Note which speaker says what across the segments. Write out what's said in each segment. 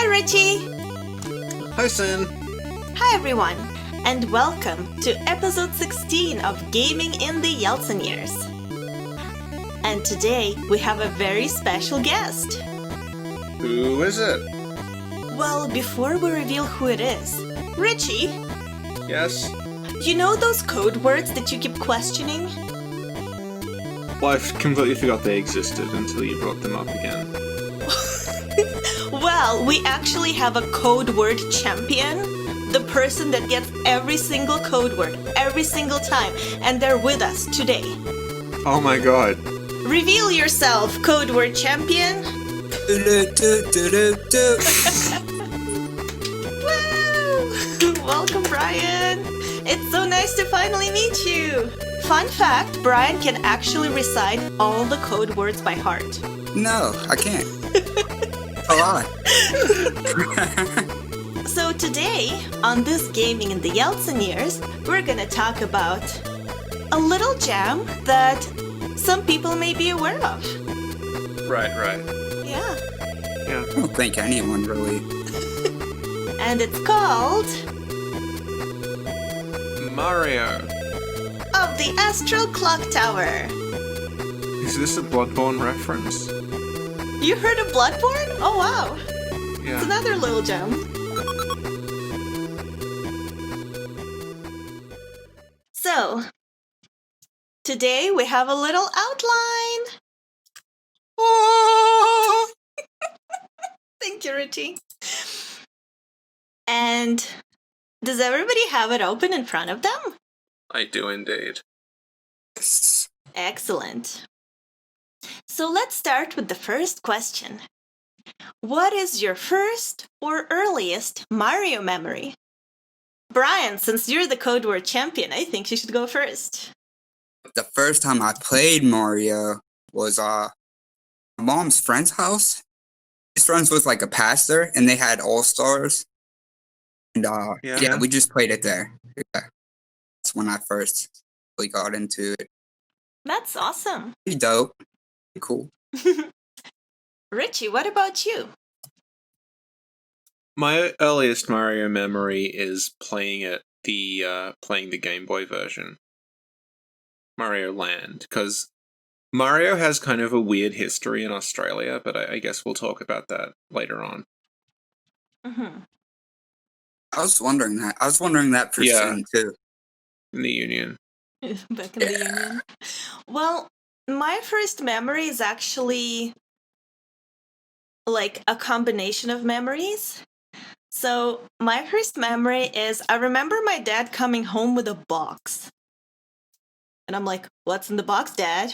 Speaker 1: Richie!
Speaker 2: Hi, Sin.
Speaker 1: Hi everyone, and welcome to episode 16 of Gaming in the Yeltsin Years. And today we have a very special guest.
Speaker 2: Who is it?
Speaker 1: Well, before we reveal who it is, Richie,
Speaker 2: Yes?
Speaker 1: you know those code words that you keep questioning?
Speaker 2: Well, I completely forgot they existed until you brought them up again.
Speaker 1: Well, we actually have a code word champion. The person that gets every single code word, every single time, and they're with us today.
Speaker 2: Oh my god.
Speaker 1: Reveal yourself, code word champion. Woo! Welcome, Bryan. It's so nice to finally meet you. Fun fact, Bryan can actually recite all the code words by heart.
Speaker 3: No, I can't. A lie.
Speaker 1: So today, on this Gaming in the Yeltsin Years, we're gonna talk about a little jam that some people may be aware of.
Speaker 2: Right.
Speaker 1: Yeah.
Speaker 3: I don't think anyone really.
Speaker 1: And it's called
Speaker 2: Mario.
Speaker 1: Of the Astral Clock Tower.
Speaker 2: Is this a Bloodborne reference?
Speaker 1: You heard of Bloodborne? Oh wow. It's
Speaker 2: Yeah.
Speaker 1: another little gem. So, today we have a little outline.
Speaker 2: Oh!
Speaker 1: Thank you, Richie. And does everybody have it open in front of them?
Speaker 2: I do indeed.
Speaker 1: Excellent. So let's start with the first question. What is your first or earliest Mario memory? Bryan, since you're the code word champion, I think you should go first.
Speaker 3: The first time I played Mario was my mom's friend's house. His friends was like a pastor, and they had All-Stars. And
Speaker 2: Yeah.
Speaker 3: we just played it there. Yeah. That's when I first really got into it.
Speaker 1: That's awesome.
Speaker 3: Pretty dope. Pretty cool.
Speaker 1: Richie, what about you?
Speaker 2: My earliest Mario memory is playing the Game Boy version. Mario Land, because Mario has kind of a weird history in Australia, but I guess we'll talk about that later on.
Speaker 1: Mm-hmm.
Speaker 3: I was wondering that for
Speaker 2: Yeah.
Speaker 3: Sin, too.
Speaker 2: In the Union.
Speaker 1: Back in the Union. Well, my first memory is actually like a combination of memories. So, my first memory is I remember my dad coming home with a box. And I'm like, what's in the box, Dad?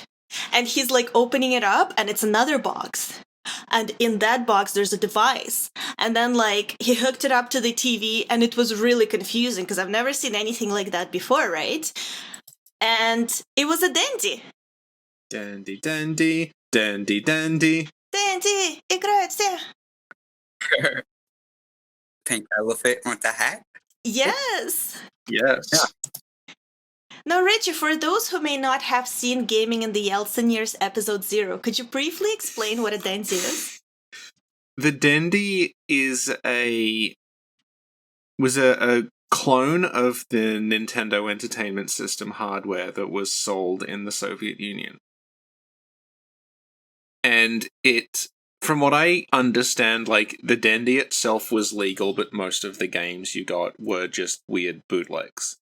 Speaker 1: And he's like opening it up, and it's another box. And in that box, there's a device. And then, like, he hooked it up to the TV, and it was really confusing because I've never seen anything like that before, right? And it was a dandy.
Speaker 2: Dandy.
Speaker 1: Dandy, играется.
Speaker 3: Pink elephant with the hat.
Speaker 1: Yes.
Speaker 2: Yes.
Speaker 3: Yeah.
Speaker 1: Now, Richie, for those who may not have seen Gaming in the Yeltsin Years episode 0, could you briefly explain what a dandy is?
Speaker 2: The Dendy was a clone of the Nintendo Entertainment System hardware that was sold in the Soviet Union. And it, from what I understand, like, the Dendy itself was legal, but most of the games you got were just weird bootlegs.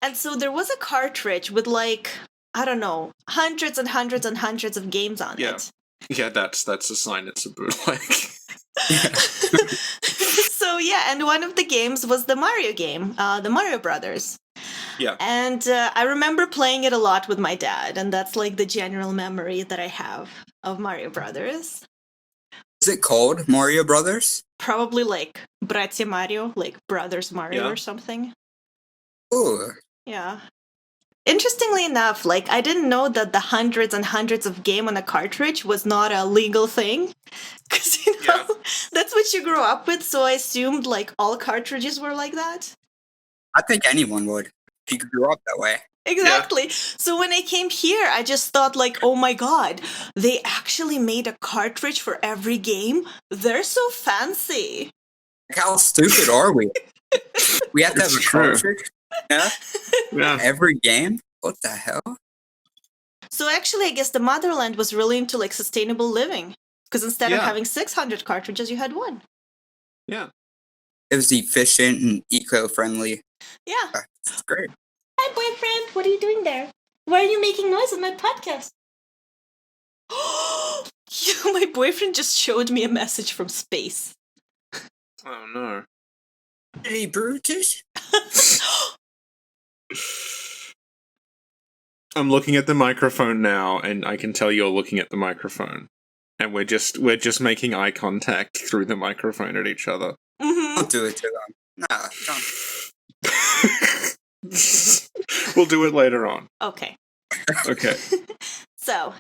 Speaker 1: And so there was a cartridge with, like, I don't know, hundreds and hundreds and hundreds of games on
Speaker 2: Yeah.
Speaker 1: it.
Speaker 2: Yeah, that's a sign it's a bootleg.
Speaker 1: So, yeah, and one of the games was the Mario game, the Mario Brothers.
Speaker 2: Yeah.
Speaker 1: And I remember playing it a lot with my dad, and that's, like, the general memory that I have of Mario Brothers.
Speaker 3: Is it called Mario Brothers?
Speaker 1: Probably, like, Bratья Mario, like Brothers Mario
Speaker 2: Yeah.
Speaker 1: or something.
Speaker 3: Ooh.
Speaker 1: Yeah. Interestingly enough, like, I didn't know that the hundreds and hundreds of game on a cartridge was not a legal thing. Because, you know, that's what you grew up with, so I assumed, like, all cartridges were like that.
Speaker 3: I think anyone would if you grew up that way.
Speaker 1: Exactly. So when I came here, I just thought like, oh my god, they actually made a cartridge for every game? They're so fancy.
Speaker 3: How stupid are we? We have to have
Speaker 2: It's
Speaker 3: a
Speaker 2: true.
Speaker 3: cartridge? Yeah?
Speaker 2: Yeah.
Speaker 3: Every game? What the hell?
Speaker 1: So actually, I guess the motherland was really into like sustainable living. Because instead of
Speaker 2: Yeah.
Speaker 1: having 600 cartridges, you had one.
Speaker 2: Yeah.
Speaker 3: It was efficient and eco-friendly.
Speaker 1: Yeah.
Speaker 3: It's great.
Speaker 1: Hi, boyfriend. What are you doing there? Why are you making noise on my podcast? My boyfriend just showed me a message from space.
Speaker 2: Oh no.
Speaker 3: Hey, Brutus?
Speaker 2: I'm looking at the microphone now, and I can tell you're looking at the microphone. And we're just making eye contact through the microphone at each other.
Speaker 3: Don't do it to them. Nah, don't.
Speaker 2: We'll do it later on.
Speaker 1: Okay.
Speaker 2: Okay.
Speaker 1: So,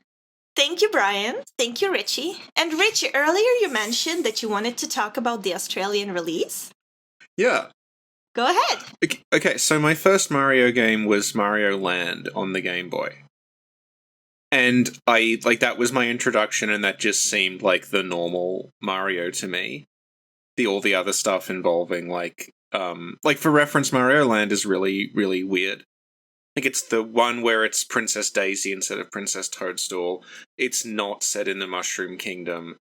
Speaker 1: thank you, Bryan. Thank you, Richie. And Richie, earlier you mentioned that you wanted to talk about the Australian release.
Speaker 2: Yeah.
Speaker 1: Go ahead.
Speaker 2: Okay, so my first Mario game was Mario Land on the Game Boy. And that was my introduction, and that just seemed like the normal Mario to me. All the other stuff involving for reference, Mario Land is really, really weird. Like, it's the one where it's Princess Daisy instead of Princess Toadstool. It's not set in the Mushroom Kingdom.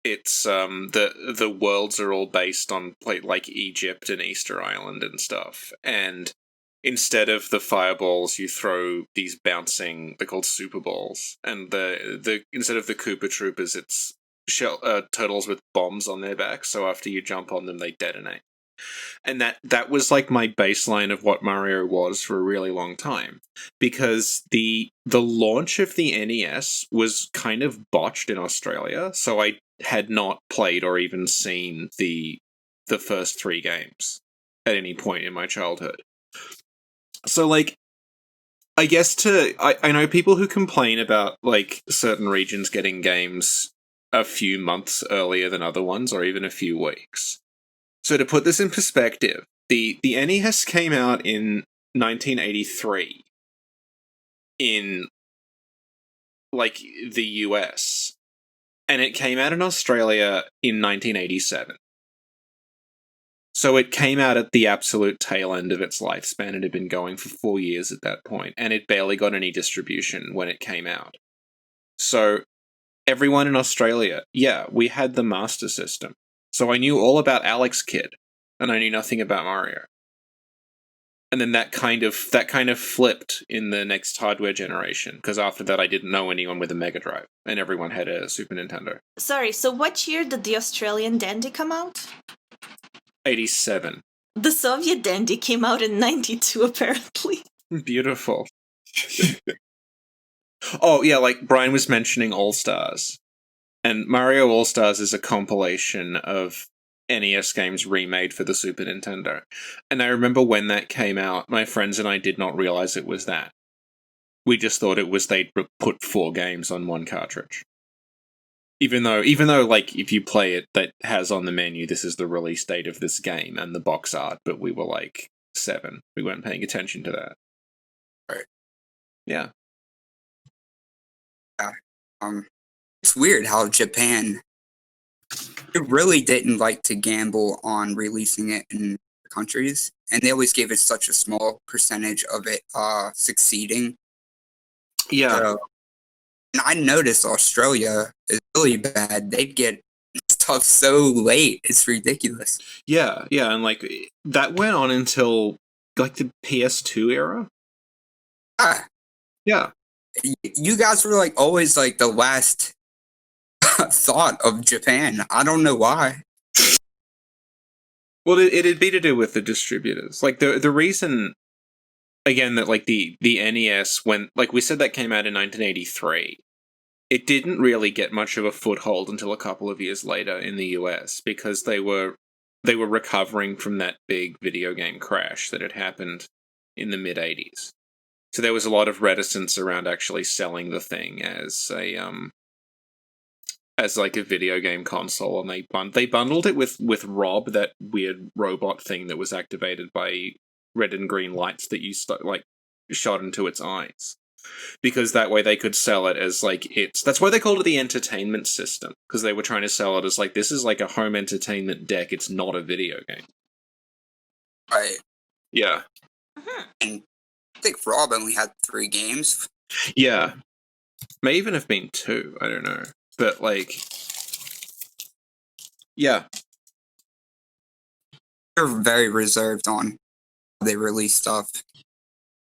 Speaker 2: It's the worlds are all based on like Egypt and Easter Island and stuff. And instead of the fireballs, you throw these bouncing, they're called super balls. And the instead of the Koopa Troopers, it's turtles with bombs on their backs. So after you jump on them, they detonate. And that was like my baseline of what Mario was for a really long time, because the launch of the NES was kind of botched in Australia, so I had not played or even seen the first 3 games at any point in my childhood. So like, I guess I know people who complain about like certain regions getting games a few months earlier than other ones, or even a few weeks. So to put this in perspective, the NES came out in 1983 in like the US, and it came out in Australia in 1987. So it came out at the absolute tail end of its lifespan. It had been going for 4 years at that point, and it barely got any distribution when it came out. So everyone in Australia, yeah, we had the Master System. So I knew all about Alex Kidd, and I knew nothing about Mario. And then that kind of flipped in the next hardware generation, because after that I didn't know anyone with a Mega Drive, and everyone had a Super Nintendo.
Speaker 1: Sorry, so what year did the Australian Dandy come out?
Speaker 2: 87.
Speaker 1: The Soviet Dandy came out in 92, apparently.
Speaker 2: Beautiful. Oh, yeah, like Bryan was mentioning All-Stars. And Mario All-Stars is a compilation of NES games remade for the Super Nintendo. And I remember when that came out, my friends and I did not realize it was that. We just thought it was they'd put 4 games on one cartridge. Even though, like, if you play it, that has on the menu, this is the release date of this game and the box art, but we were like 7. We weren't paying attention to that.
Speaker 3: Right.
Speaker 2: Yeah.
Speaker 3: It's weird how Japan, it really didn't like to gamble on releasing it in countries, and they always gave it such a small percentage of it succeeding.
Speaker 2: Yeah.
Speaker 3: So, and I noticed Australia is really bad. They get stuff so late. It's ridiculous.
Speaker 2: Yeah, and like that went on until like the PS2 era.
Speaker 3: Ah,
Speaker 2: Yeah.
Speaker 3: you guys were like always like the last thought of Japan. I don't know why.
Speaker 2: Well, it'd be to do with the distributors. Like the reason, again, that like the NES, when like we said that came out in 1983, it didn't really get much of a foothold until a couple of years later in the US, because they were recovering from that big video game crash that had happened in the mid 80s. So there was a lot of reticence around actually selling the thing as a like a video game console, and they bundled it with Rob, that weird robot thing that was activated by red and green lights that you like shot into its eyes. Because that way they could sell it as, like, that's why they called it the entertainment system. Because they were trying to sell it as, like, this is like a home entertainment deck, it's not a video game.
Speaker 3: Right.
Speaker 2: Yeah.
Speaker 3: And I think Rob only had 3 games.
Speaker 2: Yeah. May even have been 2, I don't know. But, like... Yeah.
Speaker 3: They're very reserved on how they release stuff.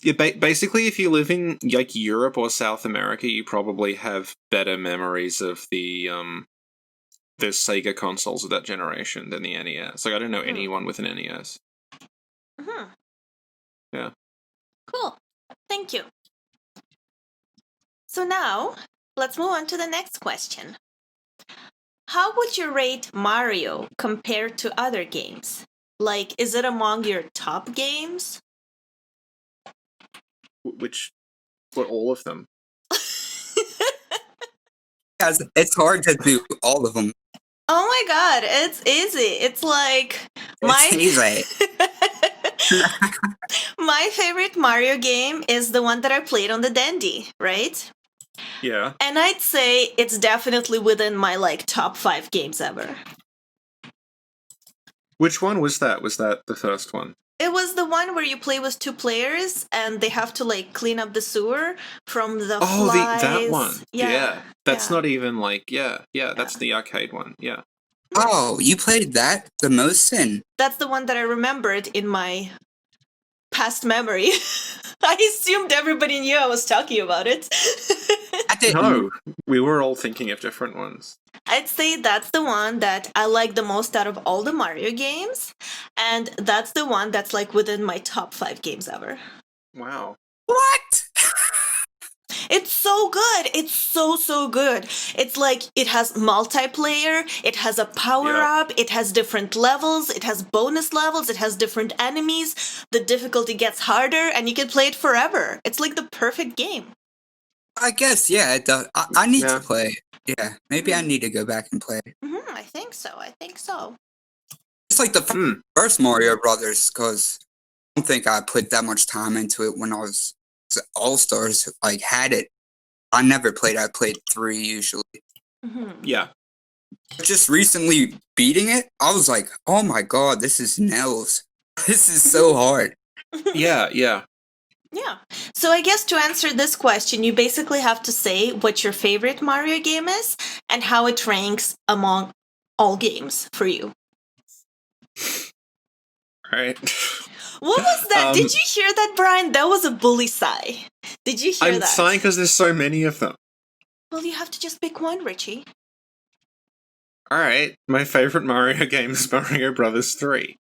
Speaker 2: Yeah, basically, if you live in, like, Europe or South America, you probably have better memories of the Sega consoles of that generation than the NES. Like, I don't know anyone with an NES. Yeah.
Speaker 1: Cool. Thank you. So now, let's move on to the next question. How would you rate Mario compared to other games? Like, is it among your top games?
Speaker 2: All of them?
Speaker 3: Yes, it's hard to do all of them.
Speaker 1: Oh my god, it's easy. It's like
Speaker 3: It's easy.
Speaker 1: my favorite Mario game is the one that I played on the Dendy, right?
Speaker 2: Yeah.
Speaker 1: And I'd say it's definitely within my like top 5 games ever.
Speaker 2: Which one was that? Was that the first one?
Speaker 1: It was the one where you play with 2 players and they have to like clean up the sewer from the flies.
Speaker 2: That one. Yeah. That's
Speaker 1: yeah.
Speaker 2: not even like, that's the arcade one. Yeah.
Speaker 3: Oh, you played that the most then?
Speaker 1: That's the one that I remembered in my past memory. I assumed everybody knew I was talking about it.
Speaker 3: I didn't.
Speaker 2: No, we were all thinking of different ones.
Speaker 1: I'd say that's the one that I like the most out of all the Mario games, and that's the one that's like within my top 5 games ever.
Speaker 2: Wow.
Speaker 3: What?
Speaker 1: It's so good. It's so good. It's like it has multiplayer, it has a power-up, it has different levels, it has bonus levels, it has different enemies, the difficulty gets harder, and you can play it forever. It's like the perfect game.
Speaker 3: I guess, yeah, it does. I need to play. Yeah, maybe I need to go back and play.
Speaker 1: I think so.
Speaker 3: It's like the first Mario Brothers, because I don't think I put that much time into it when I was All-Stars, like, had it. I never played. I played 3 usually.
Speaker 2: Yeah.
Speaker 3: Just recently beating it, I was like, oh my god, this is nails. This is so hard.
Speaker 2: Yeah.
Speaker 1: Yeah. So I guess to answer this question, you basically have to say what your favorite Mario game is and how it ranks among all games for you.
Speaker 2: Right.
Speaker 1: What was that? Did you hear that, Bryan? That was a bully sigh. Did you hear that?
Speaker 2: I'm sighing because there's so many of them.
Speaker 1: Well, you have to just pick one, Richie.
Speaker 2: Alright, my favorite Mario game is Mario Brothers 3.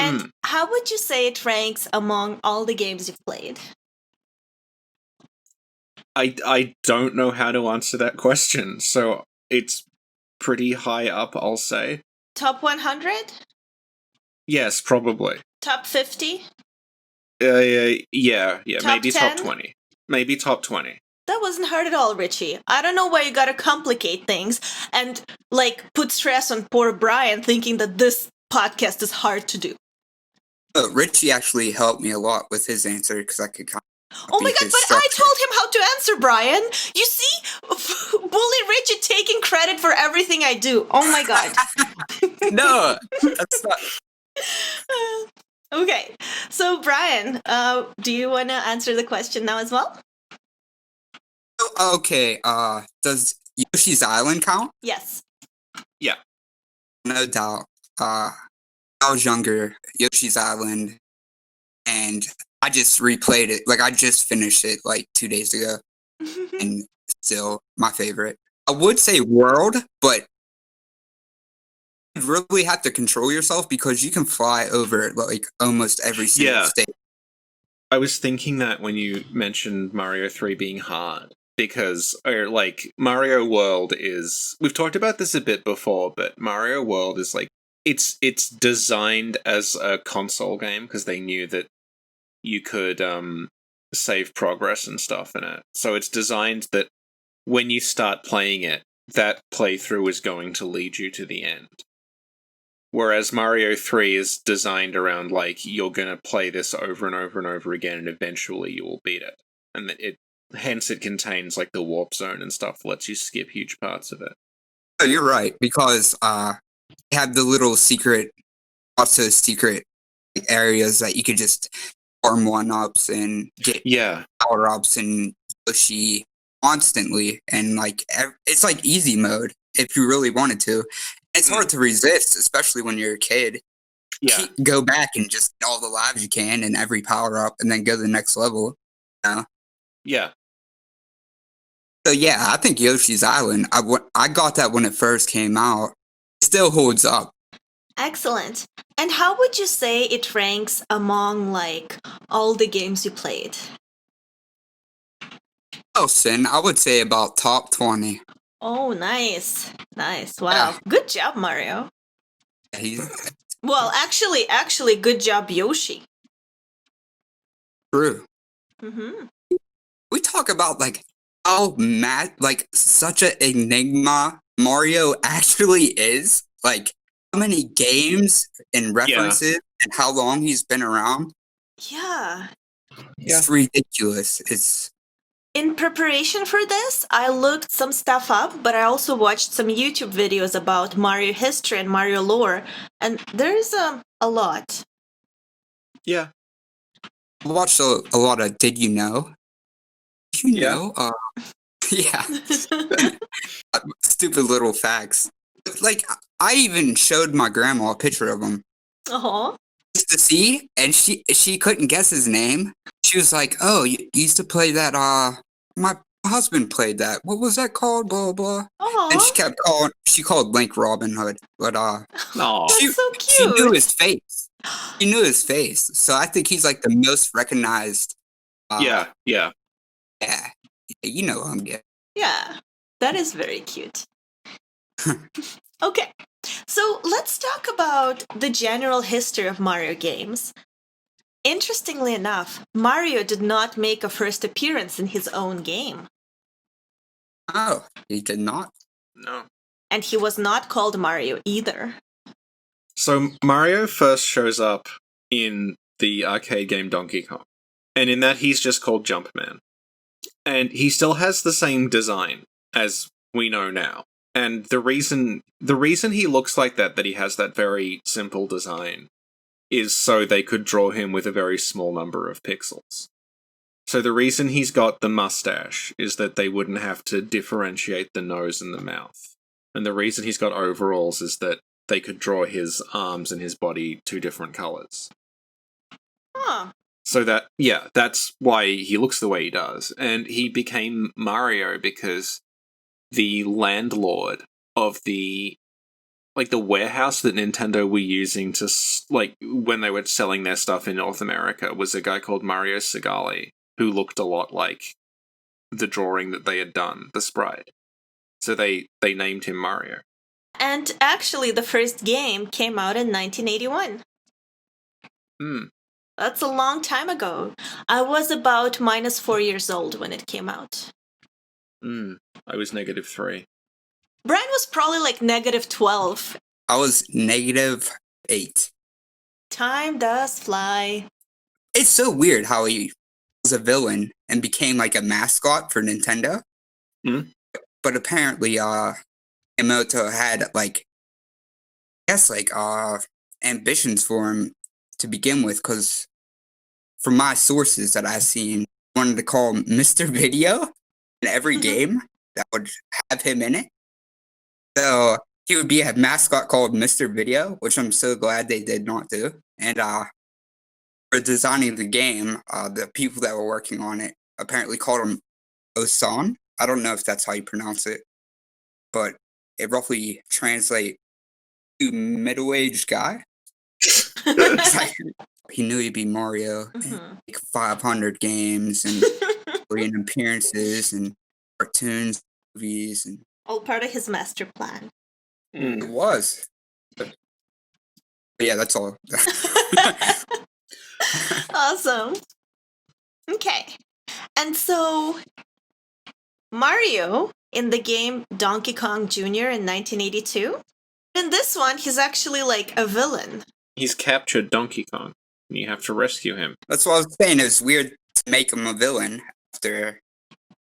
Speaker 1: And how would you say it ranks among all the games you've played?
Speaker 2: I don't know how to answer that question, so it's pretty high up, I'll say.
Speaker 1: Top 100?
Speaker 2: Yes, probably.
Speaker 1: Top 50?
Speaker 2: Yeah,
Speaker 1: Top
Speaker 2: maybe
Speaker 1: 10?
Speaker 2: top 20. Maybe top 20.
Speaker 1: That wasn't hard at all, Richie. I don't know why you gotta complicate things and, like, put stress on poor Bryan thinking that this podcast is hard to do.
Speaker 3: Richie actually helped me a lot with his answer because I could kind of
Speaker 1: Oh my god, but I told him how to answer, Bryan! You see? Bully Richie taking credit for everything I do. Oh my god.
Speaker 3: No, that's not...
Speaker 1: Okay, so Bryan, do you want to answer the question now as well?
Speaker 3: Okay, does Yoshi's Island count?
Speaker 1: Yes.
Speaker 2: Yeah.
Speaker 3: No doubt. I was younger, Yoshi's Island, and I just replayed it. Like, I just finished it, like, 2 days ago, and still my favorite. I would say World, but you really have to control yourself because you can fly over, like, almost every single state.
Speaker 2: I was thinking that when you mentioned Mario 3 being hard, because, like, Mario World is... We've talked about this a bit before, but Mario World is, like, it's designed as a console game, because they knew that you could save progress and stuff in it. So it's designed that when you start playing it, that playthrough is going to lead you to the end. Whereas Mario 3 is designed around, like, you're going to play this over and over and over again, and eventually you will beat it. And hence it contains, like, the warp zone and stuff, lets you skip huge parts of it.
Speaker 3: Oh, you're right, because you have the little secret, also secret areas that you could just farm 1-ups and get power-ups and Yoshi constantly, and like it's like easy mode if you really wanted to. It's hard to resist, especially when you're a kid. Go back and just get all the lives you can and every power-up, and then go to the next level. You know?
Speaker 2: Yeah.
Speaker 3: So yeah, I think Yoshi's Island, I got that when it first came out. It still holds up.
Speaker 1: Excellent. And how would you say it ranks among, like, all the games you played?
Speaker 3: Yeltsin, I would say about top 20.
Speaker 1: Oh, nice. Nice. Wow.
Speaker 3: Yeah.
Speaker 1: Good job, Mario.
Speaker 3: He's
Speaker 1: Well, actually, good job, Yoshi.
Speaker 3: true.
Speaker 1: Mm-hmm.
Speaker 3: We talk about like how such an enigma Mario actually is. Like how many games and references and how long he's been around.
Speaker 1: Yeah.
Speaker 3: It's ridiculous. It's
Speaker 1: In preparation for this, I looked some stuff up, but I also watched some YouTube videos about Mario history and Mario lore, and there's a lot.
Speaker 2: Yeah.
Speaker 3: I watched a lot of Did You Know? Did you know? Yeah. Stupid little facts. Like, I even showed my grandma a picture of him.
Speaker 1: Uh-huh.
Speaker 3: Just to see, and she couldn't guess his name. She was like, "Oh, you used to play that, my husband played that. What was that called? Blah, blah."
Speaker 1: Aww.
Speaker 3: And she called Link Robin Hood. But,
Speaker 1: That's so cute.
Speaker 3: She knew his face. She knew his face. So I think he's like the most recognized.
Speaker 2: Yeah.
Speaker 3: Yeah. You know who I'm getting.
Speaker 1: Yeah, that is very cute. Okay, so let's talk about the general history of Mario games. Interestingly enough, Mario did not make a first appearance in his own game.
Speaker 3: Oh, he did not?
Speaker 2: No.
Speaker 1: And he was not called Mario either.
Speaker 2: So Mario first shows up in the arcade game Donkey Kong. And in that, he's just called Jumpman. And he still has the same design as we know now. And the reason he looks like that he has that very simple design, is so they could draw him with a very small number of pixels. So the reason he's got the mustache is that they wouldn't have to differentiate the nose and the mouth. And the reason he's got overalls is that they could draw his arms and his body 2 different colors.
Speaker 1: Huh.
Speaker 2: So that's why he looks the way he does. And he became Mario because the landlord of the warehouse that Nintendo were using to, like, when they were selling their stuff in North America was a guy called Mario Segali, who looked a lot like the drawing that they had done, the sprite. So they named him Mario.
Speaker 1: And actually, the first game came out in 1981. That's a long time ago. I was about -4 years old when it came out.
Speaker 2: I was -3.
Speaker 1: Bryan was probably like -12.
Speaker 3: I was -8.
Speaker 1: Time does fly.
Speaker 3: It's so weird how he was a villain and became like a mascot for Nintendo. But apparently, Miyamoto had ambitions for him to begin with, because from my sources that I've seen, he wanted to call him Mr. Video in every game that would have him in it. So he would be a mascot called Mr. Video, which I'm so glad they did not do. And for designing the game, the people that were working on it apparently called him Osan. I don't know if that's how you pronounce it, but it roughly translates to middle-aged guy. He knew he'd be Mario, and like 500 games and Korean appearances and cartoons, movies, and
Speaker 1: All part of his master plan.
Speaker 3: it was. But yeah, that's all.
Speaker 1: Awesome. Okay. And so Mario in the game Donkey Kong Jr. in 1982 In this one, he's actually like a villain.
Speaker 2: He's captured Donkey Kong, and you have to rescue him.
Speaker 3: That's what I was saying. It was weird to make him a villain after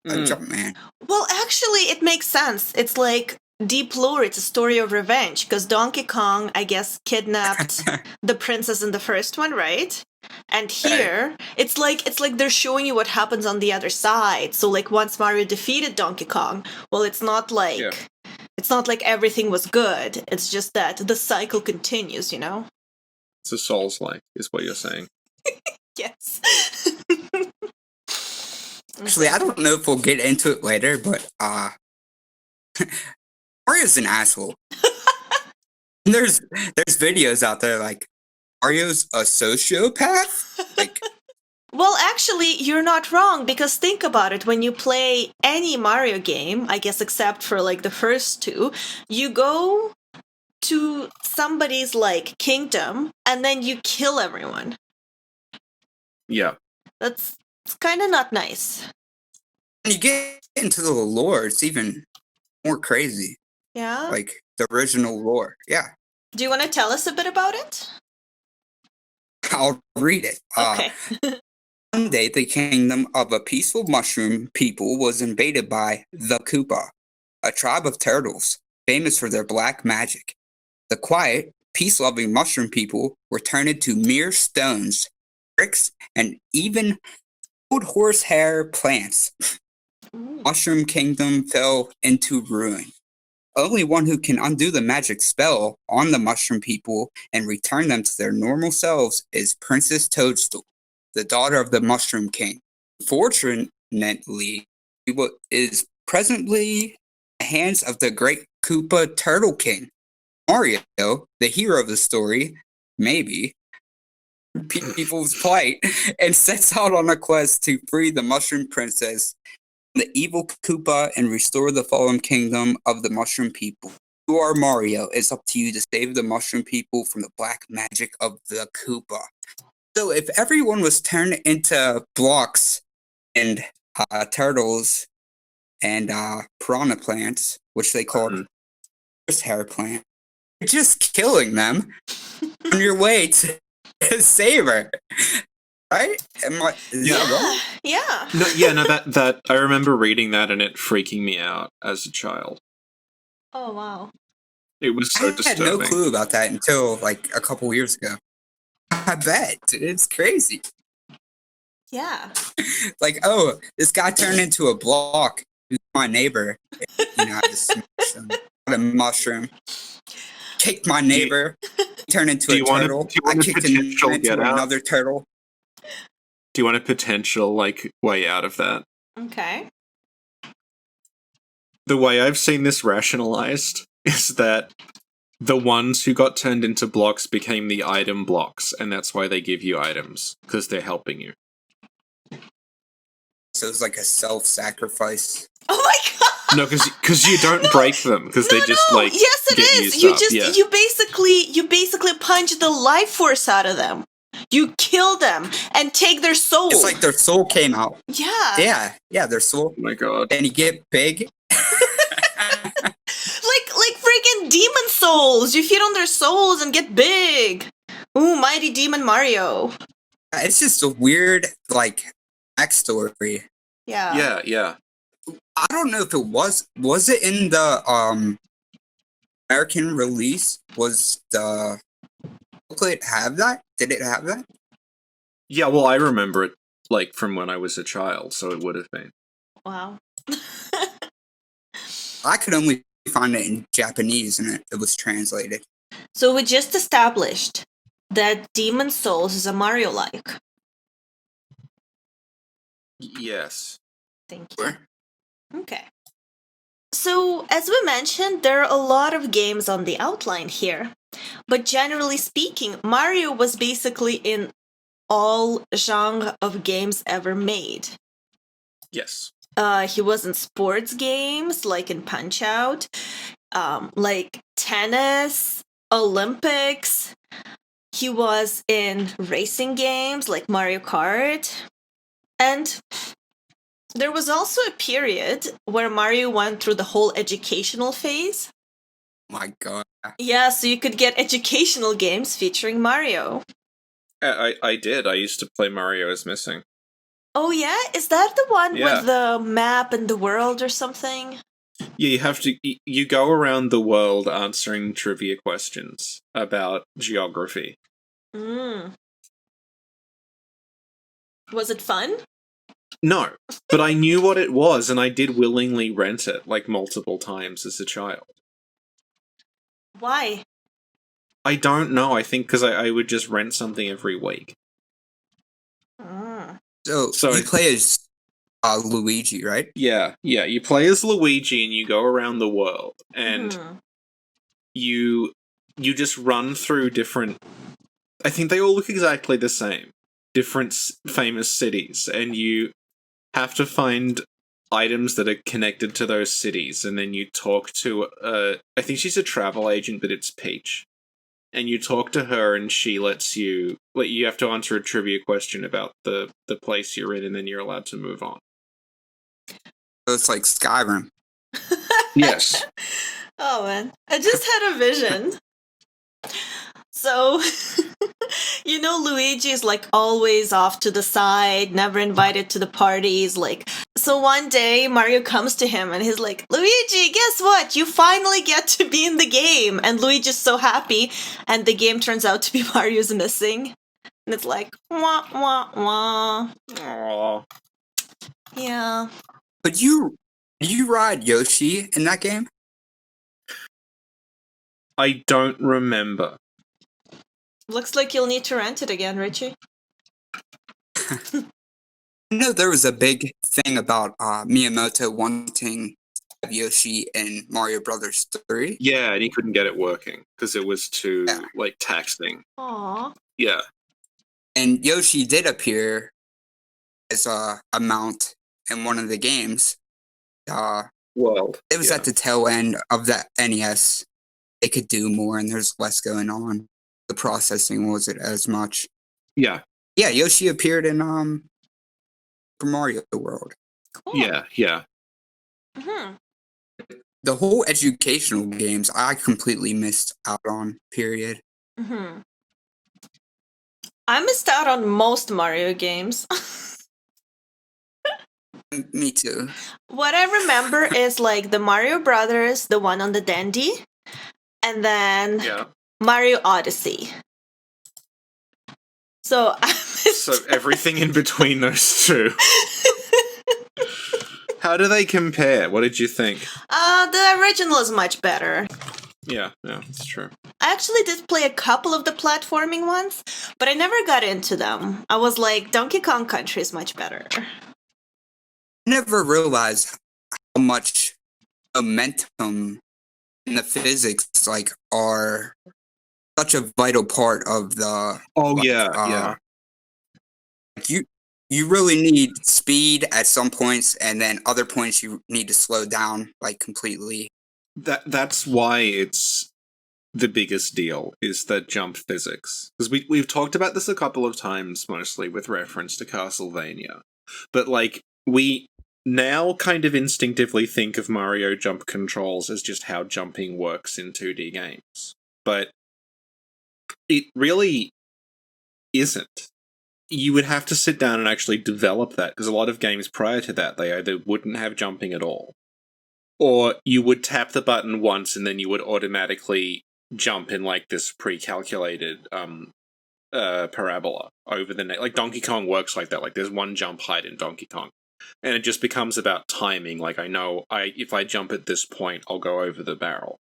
Speaker 3: a Jumpman.
Speaker 1: Well, actually, it makes sense. It's like Deep Lore, it's a story of revenge, because Donkey Kong, I guess, kidnapped the princess in the first one, right? And here, it's like they're showing you what happens on the other side. So like once Mario defeated Donkey Kong, well, it's not like everything was good. It's just that the cycle continues, you know?
Speaker 2: It's a Souls-like, is what you're saying.
Speaker 1: Yes.
Speaker 3: Actually, I don't know if we'll get into it later, but Mario's an asshole. And there's videos out there like Mario's a sociopath. Like,
Speaker 1: well, actually, you're not wrong, because think about it. When you play any Mario game, I guess except for like the first two, you go to somebody's like kingdom and then you kill everyone.
Speaker 2: Yeah.
Speaker 1: That's kind of not nice.
Speaker 3: when you get into the lore, it's even more crazy.
Speaker 1: Yeah?
Speaker 3: Like the original lore. Yeah.
Speaker 1: Do you want to tell us a bit about it?
Speaker 3: I'll read it.
Speaker 1: Okay.
Speaker 3: One day, the kingdom of a peaceful mushroom people was invaded by the Koopa, a tribe of turtles famous for their black magic. The quiet, peace-loving mushroom people were turned into mere stones, bricks, and even old horsehair plants.
Speaker 1: Ooh.
Speaker 3: Mushroom Kingdom fell into ruin. Only one who can undo the magic spell on the mushroom people and return them to their normal selves is Princess Toadstool, the daughter of the Mushroom King. Fortunately, she is presently in the hands of the great Koopa Turtle King. Mario, the hero of the story, maybe, people's plight, and sets out on a quest to free the Mushroom Princess, the evil Koopa, and restore the fallen kingdom of the Mushroom People. You are Mario. It's up to you to save the Mushroom People from the black magic of the Koopa. So if everyone was turned into blocks and turtles and piranha plants, which they called horsehair plant, you're just killing them on your way to save her. Right? Is that wrong?
Speaker 1: Yeah.
Speaker 2: No, that I remember reading that and it freaking me out as a child.
Speaker 1: Oh, wow.
Speaker 2: It was so
Speaker 3: I had
Speaker 2: disturbing.
Speaker 3: no clue about that until like a couple years ago. I bet. It's crazy.
Speaker 1: Yeah.
Speaker 3: Like, oh, this guy turned into a block. Who's my neighbor? You know, I just smashed him. A mushroom. Kicked my neighbor. He turned into a turtle. I kicked him into another turtle.
Speaker 2: Do you want a potential like way out of that?
Speaker 1: Okay.
Speaker 2: The way I've seen this rationalized is that the ones who got turned into blocks became the item blocks, and that's why they give you items, because they're helping you.
Speaker 3: So it's like a self-sacrifice.
Speaker 1: Oh my god!
Speaker 2: No, because you don't break them, because they just like
Speaker 1: yes, it
Speaker 2: get
Speaker 1: is.
Speaker 2: used up.
Speaker 1: You basically punch the life force out of them. You kill them and take their soul.
Speaker 3: It's like their soul came out.
Speaker 1: Yeah.
Speaker 3: Yeah, their soul.
Speaker 2: Oh my god.
Speaker 3: And you get big.
Speaker 1: like freaking demon souls. You feed on their souls and get big. Ooh, mighty demon Mario.
Speaker 3: It's just a weird, like, backstory.
Speaker 1: Yeah.
Speaker 2: Yeah.
Speaker 3: I don't know if it was it in the American release? Was the booklet have that? Did it have that?
Speaker 2: Yeah, well, I remember it, like, from when I was a child, so it would have been.
Speaker 1: Wow.
Speaker 3: I could only find it in Japanese, and it was translated.
Speaker 1: So we just established that Demon Souls is a Mario-like.
Speaker 2: Yes.
Speaker 1: Thank you. Okay. So, as we mentioned, there are a lot of games on the outline here. But generally speaking, Mario was basically in all genre of games ever made.
Speaker 2: Yes.
Speaker 1: He was in sports games, like in Punch-Out, like tennis, Olympics. He was in racing games, like Mario Kart. And there was also a period where Mario went through the whole educational phase.
Speaker 3: My God.
Speaker 1: Yeah, so you could get educational games featuring Mario.
Speaker 2: I did. I used to play Mario is Missing.
Speaker 1: Oh yeah? Is that the one
Speaker 2: Yeah.
Speaker 1: with the map and the world or something?
Speaker 2: Yeah, you have to. You go around the world answering trivia questions about geography.
Speaker 1: Mm. Was it fun?
Speaker 2: No, but I knew what it was, and I did willingly rent it like multiple times as a child.
Speaker 1: Why?
Speaker 2: I don't know. I think because I would just rent something every week.
Speaker 1: Mm.
Speaker 3: So you play as Luigi, right?
Speaker 2: Yeah. You play as Luigi, and you go around the world, and
Speaker 1: Mhm.
Speaker 2: you just run through different. I think they all look exactly the same. Different famous cities, and you have to find items that are connected to those cities, and then you talk to I think she's a travel agent, but it's Peach. And you talk to her, and she lets you you have to answer a trivia question about the place you're in, and then you're allowed to move on.
Speaker 3: So it's like Skyrim.
Speaker 2: Yes.
Speaker 1: Oh man, I just had a vision. So, Luigi is like always off to the side, never invited to the parties. So one day Mario comes to him and he's like, Luigi, guess what? You finally get to be in the game. And Luigi's so happy. And the game turns out to be Mario's Missing. And it's like, wah, wah, wah.
Speaker 2: Aww.
Speaker 1: Yeah.
Speaker 3: But you ride Yoshi in that game?
Speaker 2: I don't remember.
Speaker 1: Looks like you'll need to rent it again, Richie.
Speaker 3: I know there was a big thing about Miyamoto wanting to have Yoshi in Mario Brothers 3.
Speaker 2: Yeah, and he couldn't get it working because it was too taxing.
Speaker 1: Aww.
Speaker 2: Yeah.
Speaker 3: And Yoshi did appear as a mount in one of the games.
Speaker 2: World.
Speaker 3: It was at the tail end of that NES. They could do more, and there's less going on. The processing wasn't as much.
Speaker 2: Yeah.
Speaker 3: Yeah, Yoshi appeared in Super Mario World.
Speaker 1: Cool.
Speaker 2: Yeah.
Speaker 1: Mm-hmm.
Speaker 3: The whole educational games I completely missed out on, period.
Speaker 1: Mm-hmm. I missed out on most Mario games.
Speaker 3: Me too.
Speaker 1: What I remember is like the Mario Brothers, the one on the Dandy, and then Mario Odyssey. So I missed
Speaker 2: So everything in between those two. How do they compare? What did you think?
Speaker 1: The original is much better.
Speaker 2: Yeah, it's true.
Speaker 1: I actually did play a couple of the platforming ones, but I never got into them. I was like, Donkey Kong Country is much better.
Speaker 3: I never realized how much momentum and the physics are such a vital part of the.
Speaker 2: Oh yeah.
Speaker 3: You really need speed at some points, and then other points you need to slow down completely.
Speaker 2: That's why it's the biggest deal is the jump physics, because we've talked about this a couple of times, mostly with reference to Castlevania, but we now kind of instinctively think of Mario jump controls as just how jumping works in 2D games, but it really isn't. You would have to sit down and actually develop that, because a lot of games prior to that, they either wouldn't have jumping at all, or you would tap the button once and then you would automatically jump in this pre-calculated parabola over the net. Like Donkey Kong works like that. There's one jump height in Donkey Kong, and it just becomes about timing. I know if I jump at this point, I'll go over the barrel.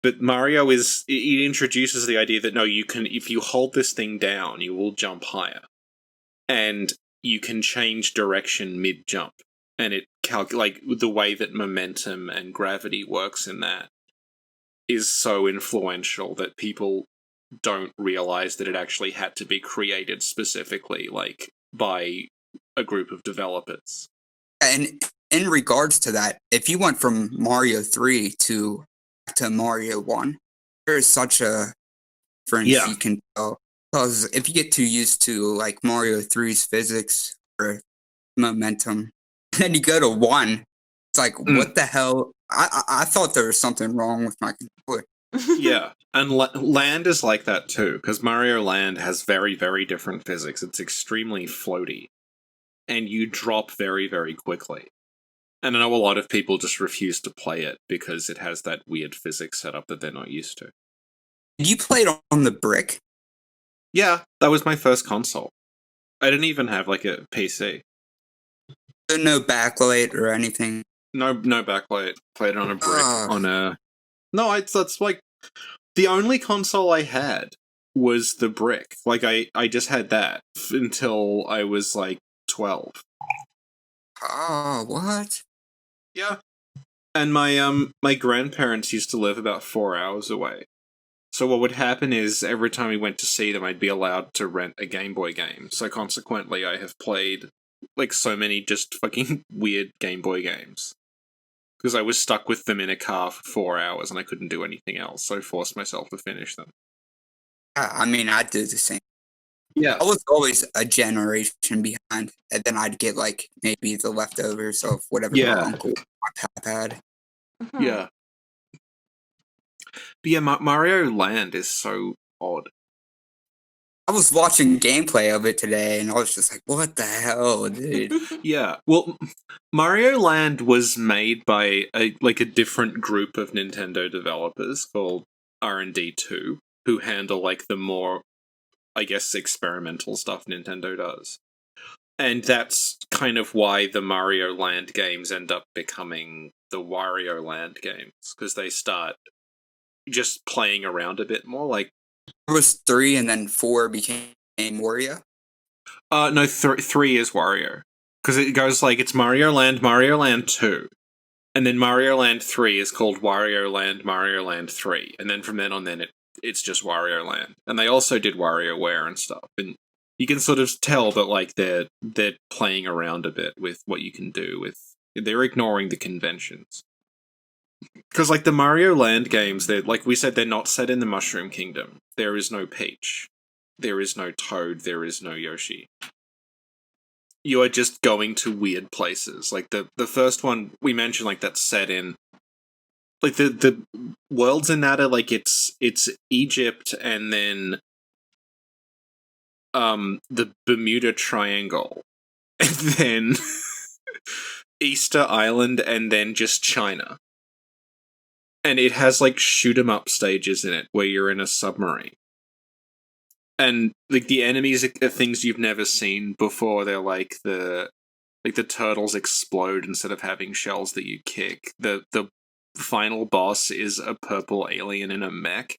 Speaker 2: But Mario it introduces the idea that no, you can, if you hold this thing down, you will jump higher, and you can change direction mid-jump, and it the way that momentum and gravity works in that is so influential that people don't realize that it actually had to be created specifically by a group of developers.
Speaker 3: And in regards to that, if you went from Mario 3 to Mario 1, there is such a difference you can tell. Because if you get too used to Mario 3's physics or momentum, then you go to 1, it's what the hell? I thought there was something wrong with my controller.
Speaker 2: Yeah, and Land is like that too, because Mario Land has very, very different physics. It's extremely floaty, and you drop very, very quickly. And I know a lot of people just refuse to play it because it has that weird physics setup that they're not used to.
Speaker 3: Did you play it on the brick?
Speaker 2: Yeah, that was my first console. I didn't even have like a PC.
Speaker 3: So no backlight or anything?
Speaker 2: No backlight. Played it on a brick.
Speaker 3: Ugh.
Speaker 2: On a no, that's like the only console I had was the brick. Like I just had that until I was like 12.
Speaker 3: Oh, what?
Speaker 2: Yeah. And my grandparents used to live about 4 hours away. So what would happen is every time we went to see them, I'd be allowed to rent a Game Boy game. So consequently, I have played like so many just fucking weird Game Boy games. Because I was stuck with them in a car for 4 hours and I couldn't do anything else, so I forced myself to finish them.
Speaker 3: I mean, I did the same.
Speaker 2: Yeah.
Speaker 3: I was always a generation behind, and then I'd get like maybe the leftovers of whatever
Speaker 2: Yeah.
Speaker 3: my uncle or my pap had.
Speaker 1: Mhm.
Speaker 2: Yeah. But yeah, Mario Land is so odd.
Speaker 3: I was watching gameplay of it today, and I was just like, "What the hell, dude?"
Speaker 2: Yeah. Well, Mario Land was made by a different group of Nintendo developers called R&D 2, who handle like the more, I guess, experimental stuff Nintendo does. And that's kind of why the Mario Land games end up becoming the Wario Land games, because they start just playing around a bit more. Like,
Speaker 3: It was 3, and then 4 became Wario.
Speaker 2: no, 3 is Wario. Because it goes like, it's Mario Land 2. And then Mario Land 3 is called Wario Land 3. And then from then on, it's just Wario Land. And they also did WarioWare and stuff. And you can sort of tell that like they're playing around a bit with what you can do with. They're ignoring the conventions. Because like the Mario Land games, they're like we said, they're not set in the Mushroom Kingdom. There is no Peach. There is no Toad. There is no Yoshi. You are just going to weird places. Like the first one we mentioned, like that's set in like the worlds in that are like it's Egypt and then the Bermuda Triangle and then Easter Island and then just China. And it has like shoot 'em up stages in it where you're in a submarine. And like the enemies are things you've never seen before. They're like the turtles explode instead of having shells that you kick. The final boss is a purple alien in a mech.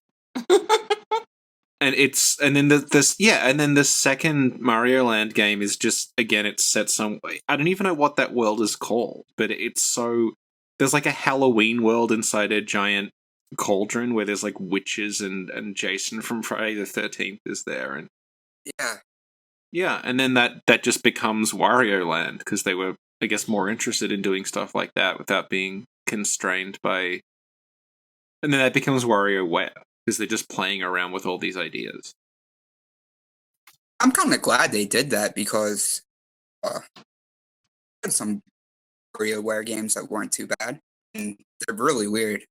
Speaker 2: And then the second Mario Land game is just, again, it's set some way. I don't even know what that world is called, but it's so there's like a Halloween world inside a giant cauldron where there's like witches and Jason from Friday the 13th is there, and
Speaker 3: Yeah,
Speaker 2: and then that just becomes Wario Land because they were, I guess, more interested in doing stuff like that without being constrained by. And then that becomes WarioWare because they're just playing around with all these ideas.
Speaker 3: I'm kind of glad they did that because had some WarioWare games that weren't too bad, and they're really weird.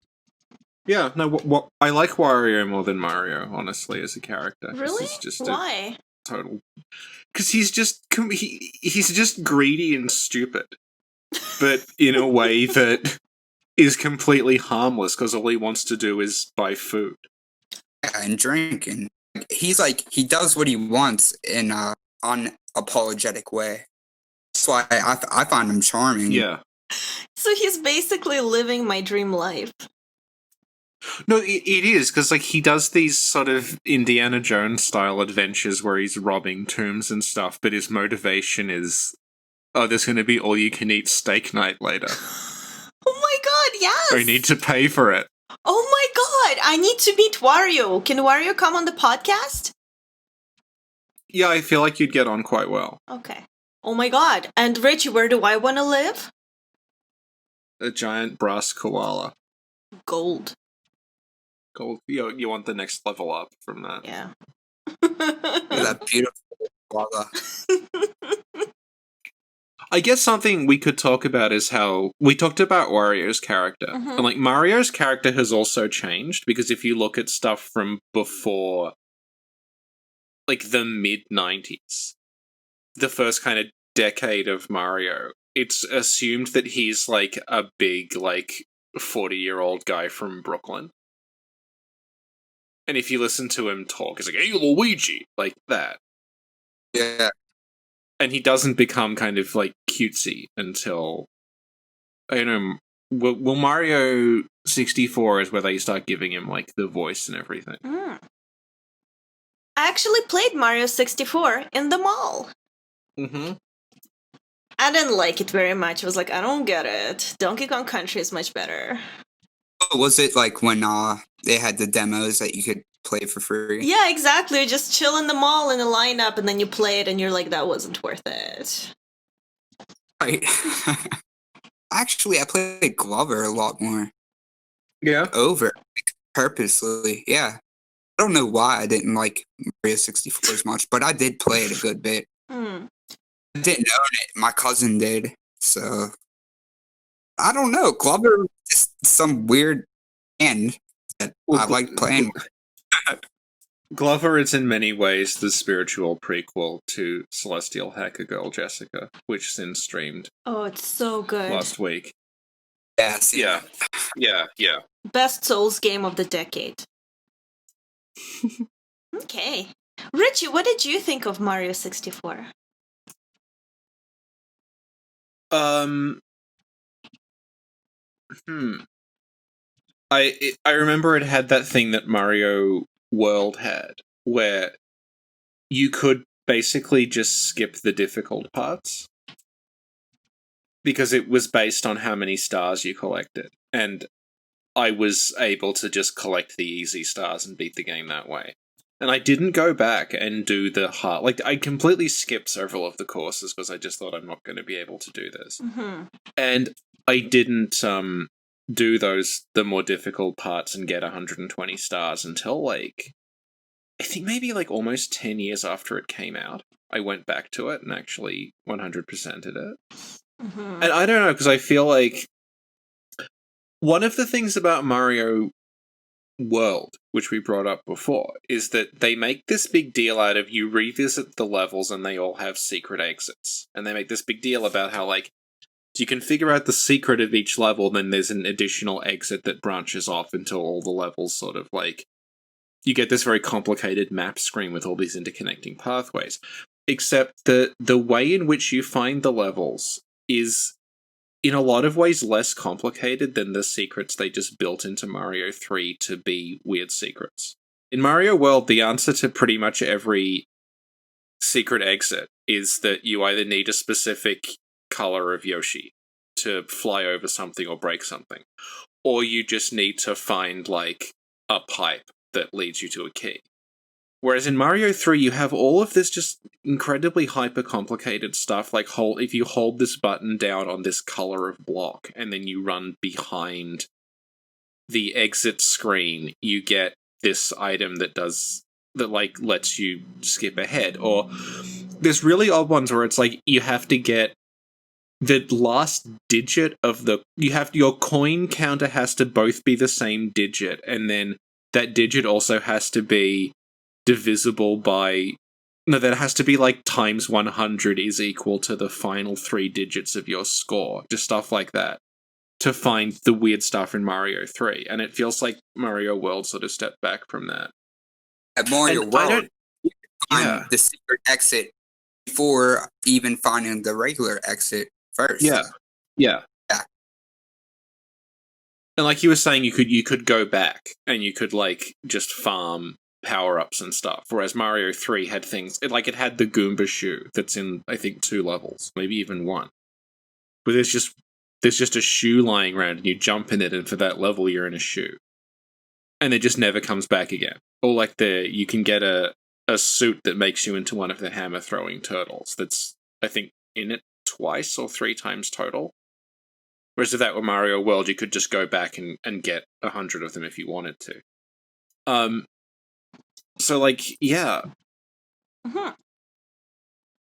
Speaker 2: Yeah, no, what I like Wario more than Mario, honestly, as a character.
Speaker 1: Really?
Speaker 2: He's just
Speaker 1: Why?
Speaker 2: a total. Because he's just he's just greedy and stupid, but in a way that is completely harmless because all he wants to do is buy food.
Speaker 3: Yeah, and drink, and he's like he does what he wants in a unapologetic way. That's why I find him charming.
Speaker 2: Yeah.
Speaker 1: So he's basically living my dream life.
Speaker 2: No, it is, because like he does these sort of Indiana Jones style adventures where he's robbing tombs and stuff, but his motivation is, oh, there's going to be all you can eat steak night later.
Speaker 1: Oh my god, yes!
Speaker 2: I need to pay for it.
Speaker 1: Oh my god, I need to meet Wario. Can Wario come on the podcast?
Speaker 2: Yeah, I feel like you'd get on quite well.
Speaker 1: Okay. Oh my god. And Richie, where do I want to live?
Speaker 2: A giant brass koala.
Speaker 1: Gold.
Speaker 2: Gold. You want the next level up from that.
Speaker 1: Yeah.
Speaker 3: That beautiful koala.
Speaker 2: I guess something we could talk about is how we talked about Wario's character.
Speaker 1: Mhm.
Speaker 2: And like Mario's character has also changed because if you look at stuff from before like the mid 90s, the first kind of decade of Mario, it's assumed that he's like a big like 40-year-old guy from Brooklyn. And if you listen to him talk, he's like, "Hey Luigi," like that.
Speaker 3: Yeah.
Speaker 2: And he doesn't become kind of like cutesy until I don't know. Well, Mario 64 is where they start giving him like the voice and everything.
Speaker 1: Mm. I actually played Mario 64 in the mall.
Speaker 2: Mm-hmm.
Speaker 1: I didn't like it very much. I was like, I don't get it. Donkey Kong Country is much better.
Speaker 3: Was it like when they had the demos that you could play for free?
Speaker 1: Yeah, exactly. You just chill in the mall in a lineup and then you play it and you're like, that wasn't worth it.
Speaker 3: Right. Actually, I played Glover a lot more.
Speaker 2: Yeah.
Speaker 3: Over. Purposely. Yeah. I don't know why I didn't like Mario 64 as much, but I did play it a good bit.
Speaker 1: Hmm.
Speaker 3: I didn't own it. My cousin did. So, I don't know. Glover was just some weird end that I liked playing with.
Speaker 2: Glover is in many ways the spiritual prequel to Celestial Hacker Girl Jessica, which Sin streamed
Speaker 1: Oh, it's so good.
Speaker 2: last week.
Speaker 3: Yes.
Speaker 2: Yeah. Yeah.
Speaker 1: Best Souls game of the decade. Okay. Richie, what did you think of Mario 64?
Speaker 2: I remember it had that thing that Mario World had, where you could basically just skip the difficult parts because it was based on how many stars you collected, and I was able to just collect the easy stars and beat the game that way. And I didn't go back and do the hard. Like, I completely skipped several of the courses because I just thought I'm not going to be able to do this.
Speaker 1: Mm-hmm.
Speaker 2: And I didn't do the more difficult parts and get 120 stars until like I think maybe like almost 10 years after it came out. I went back to it and actually 100%ed it.
Speaker 1: Mm-hmm.
Speaker 2: And I don't know, because I feel like one of the things about Mario World, which we brought up before, is that they make this big deal out of you revisit the levels and they all have secret exits. And they make this big deal about how, like, you can figure out the secret of each level, then there's an additional exit that branches off until all the levels sort of, like, you get this very complicated map screen with all these interconnecting pathways. Except the way in which you find the levels is in a lot of ways less complicated than the secrets they just built into Mario 3 to be weird secrets. In Mario World, the answer to pretty much every secret exit is that you either need a specific color of Yoshi to fly over something or break something, or you just need to find, like, a pipe that leads you to a key. Whereas in Mario 3, you have all of this just incredibly hyper-complicated stuff, like if you hold this button down on this color of block, and then you run behind the exit screen, you get this item that like, lets you skip ahead. Or there's really odd ones where it's like, you have to get the last digit of your coin counter has to both be the same digit, and then that digit also has to be divisible by that has to be like times 100 is equal to the final 3 digits of your score, just stuff like that, to find the weird stuff in Mario 3. And it feels like Mario World sort of stepped back from that.
Speaker 3: At Mario
Speaker 2: And I
Speaker 3: World,
Speaker 2: don't-
Speaker 3: you find
Speaker 2: yeah.
Speaker 3: the secret exit before even finding the regular exit first.
Speaker 2: Yeah.
Speaker 3: Yeah.
Speaker 2: And like you were saying, you could go back and you could like just farm power-ups and stuff, whereas Mario 3 had things it had the Goomba shoe that's in I think 2 levels, maybe even 1. But there's just a shoe lying around and you jump in it, and for that level you're in a shoe. And it just never comes back again. Or like you can get a suit that makes you into one of the hammer throwing turtles that's I think in it twice or 3 times total. Whereas if that were Mario World, you could just go back and get 100 of them if you wanted to. So, like, yeah.
Speaker 1: Mm-hmm.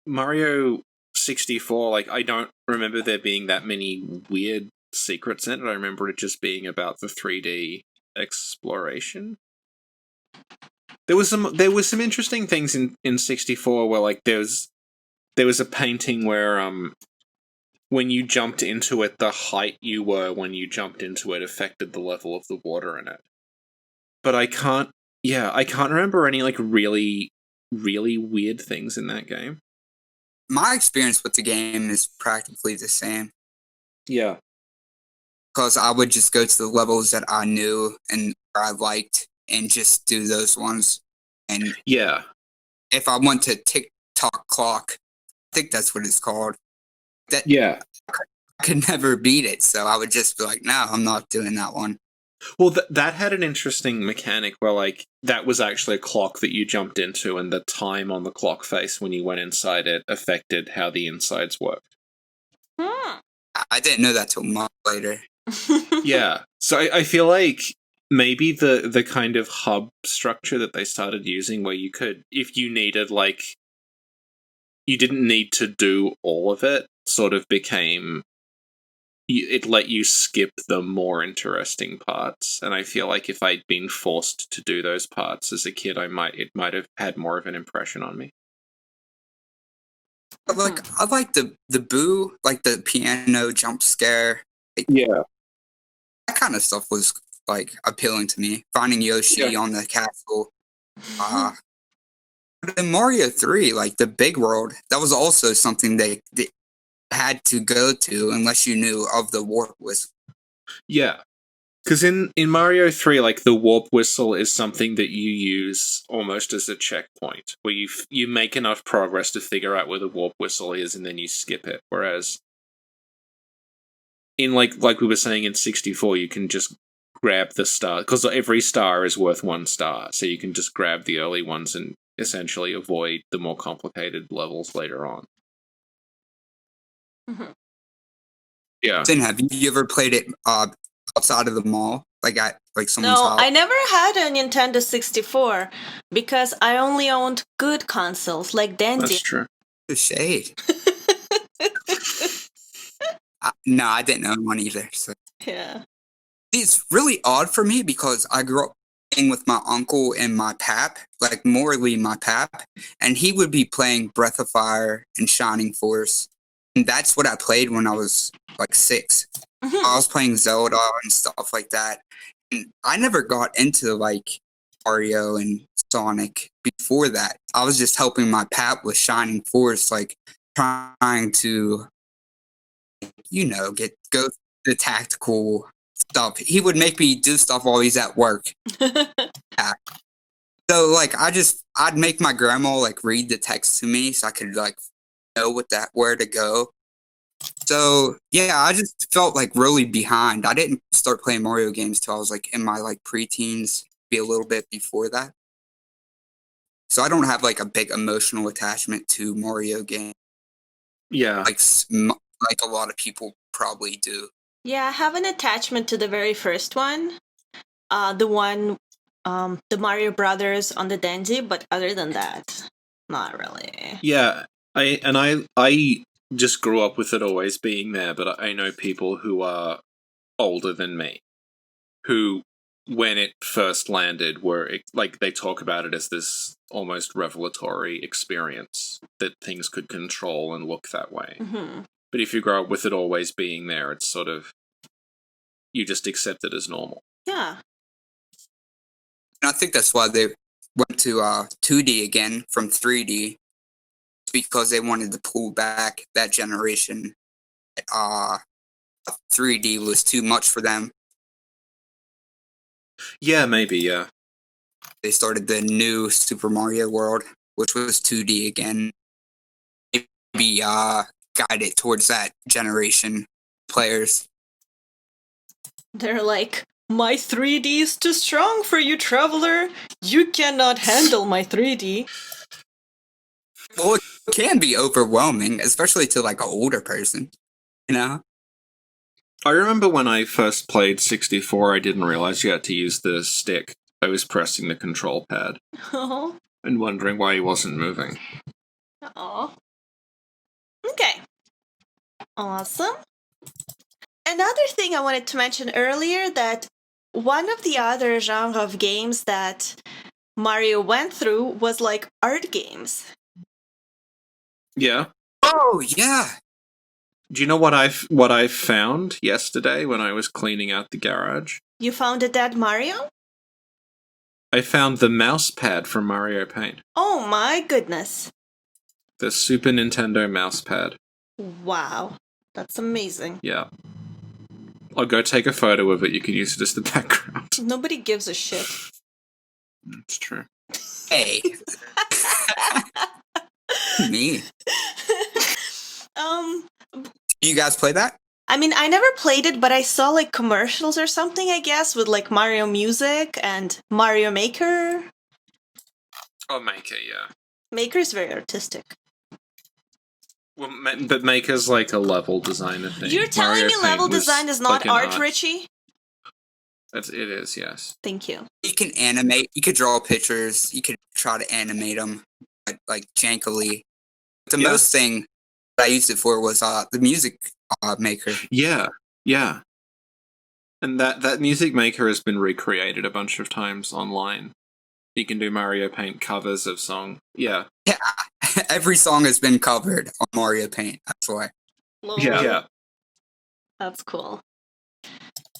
Speaker 2: Mario 64, like, I don't remember there being that many weird secrets in it. I remember it just being about the 3D exploration. There was some interesting things in 64 where, like, there was a painting where when you jumped into it, the height you were when you jumped into it affected the level of the water in it. But I can't remember any, like, really, really weird things in that game.
Speaker 3: My experience with the game is practically the same.
Speaker 2: Yeah.
Speaker 3: Because I would just go to the levels that I knew and I liked and just do those ones. And
Speaker 2: yeah,
Speaker 3: if I went to TikTok clock, I think that's what it's called. That
Speaker 2: yeah.
Speaker 3: I could never beat it, so I would just be like, no, I'm not doing that one.
Speaker 2: Well, that had an interesting mechanic where, like, that was actually a clock that you jumped into, and the time on the clock face when you went inside it affected how the insides worked.
Speaker 3: I didn't know that till much later.
Speaker 2: Yeah, so I feel like maybe the kind of hub structure that they started using, where you could, if you needed, like, you didn't need to do all of it, sort of became, it let you skip the more interesting parts. And I feel like if I'd been forced to do those parts as a kid, it might have had more of an impression on me.
Speaker 3: I like the boo, like the piano jump scare.
Speaker 2: Yeah.
Speaker 3: That kind of stuff was, like, appealing to me. Finding Yoshi on the castle. But in Mario 3, like, the big world, that was also something they had to go to unless you knew of the warp whistle.
Speaker 2: Yeah. Because in Mario 3, like, the warp whistle is something that you use almost as a checkpoint, where you make enough progress to figure out where the warp whistle is, and then you skip it. Whereas in, like we were saying in 64, you can just grab the star, because every star is worth 1 star, so you can just grab the early ones and essentially avoid the more complicated levels later on. Yeah.
Speaker 3: Then have you ever played it outside of the mall, like at someone's house?
Speaker 1: No, I never had a Nintendo 64 because I only owned good consoles like Dendy.
Speaker 2: That's true.
Speaker 3: The shade. No, I didn't own one either. So
Speaker 1: Yeah.
Speaker 3: it's really odd for me because I grew up playing with my uncle and my pap, like morally my pap, and he would be playing Breath of Fire and Shining Force. And that's what I played when I was like 6. I was playing Zelda and stuff like that. And I never got into like Mario and Sonic before that. I was just helping my pap with Shining Force, like trying to, go the tactical stuff. He would make me do stuff while he's at work. Yeah. So like I'd make my grandma like read the text to me so I could like know where to go. So yeah, I just felt like really behind. I didn't start playing Mario games till I was like in my like preteens, be a little bit before that. So I don't have like a big emotional attachment to Mario games.
Speaker 2: Yeah.
Speaker 3: Like a lot of people probably do.
Speaker 1: Yeah, I have an attachment to the very first one. The Mario Brothers on the Dendy, but other than that, not really.
Speaker 2: Yeah, I just grew up with it always being there, but I know people who are older than me who, when it first landed, were like, they talk about it as this almost revelatory experience that things could control and look that way.
Speaker 1: Mm-hmm.
Speaker 2: But if you grow up with it always being there, it's sort of, you just accept it as normal.
Speaker 1: Yeah.
Speaker 3: And I think that's why they went to 2D again from 3D, because they wanted to pull back that generation. 3D was too much for them.
Speaker 2: Yeah, maybe, yeah.
Speaker 3: They started the new Super Mario World, which was 2D again. Maybe guided towards that generation players.
Speaker 1: They're like, my 3D is too strong for you, traveler. You cannot handle my 3D.
Speaker 3: Well, it can be overwhelming, especially to like an older person, you know?
Speaker 2: I remember when I first played 64, I didn't realize you had to use the stick. I was pressing the control pad
Speaker 1: Oh.
Speaker 2: and wondering why he wasn't moving.
Speaker 1: Oh. Okay. Awesome. Another thing I wanted to mention earlier, that one of the other genre of games that Mario went through was like art games.
Speaker 2: Yeah.
Speaker 3: Oh yeah.
Speaker 2: Do you know what I found yesterday when I was cleaning out the garage?
Speaker 1: You found a dead Mario?
Speaker 2: I found the mouse pad from Mario Paint.
Speaker 1: Oh my goodness.
Speaker 2: The Super Nintendo mouse pad.
Speaker 1: Wow. That's amazing.
Speaker 2: Yeah. I'll go take a photo of it. You can use it as the background.
Speaker 1: Nobody gives a shit.
Speaker 2: It's true.
Speaker 3: Hey. Me. You guys play that?
Speaker 1: I mean, I never played it, but I saw like commercials or something, I guess, with like Mario music and Mario Maker.
Speaker 2: Oh, Maker, yeah.
Speaker 1: Maker's very artistic.
Speaker 2: Well, but Maker's like a level designer thing.
Speaker 1: You're telling
Speaker 2: Mario
Speaker 1: me
Speaker 2: Paint
Speaker 1: level
Speaker 2: was
Speaker 1: design is not
Speaker 2: like an
Speaker 1: art, Richie?
Speaker 2: It is, yes.
Speaker 1: Thank you.
Speaker 3: You can animate. You could draw pictures. You could try to animate them, like jankily. The
Speaker 2: Yeah.
Speaker 3: most thing that I used it for was the music maker.
Speaker 2: Yeah, yeah. And that Music Maker has been recreated a bunch of times online. You can do Mario Paint covers of song. Yeah.
Speaker 3: Yeah, every song has been covered on Mario Paint. That's why.
Speaker 2: Yeah.
Speaker 1: That's cool.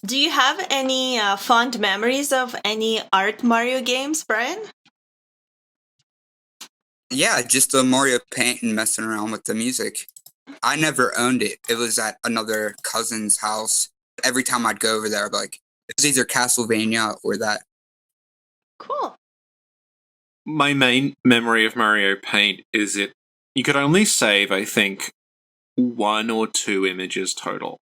Speaker 1: Do you have any fond memories of any art Mario games, Brian?
Speaker 3: Yeah, just the Mario Paint and messing around with the music. I never owned it. It was at another cousin's house. Every time I'd go over there, I'd be like, it's either Castlevania or that.
Speaker 1: Cool.
Speaker 2: My main memory of Mario Paint is you could only save, I think, 1 or 2 images total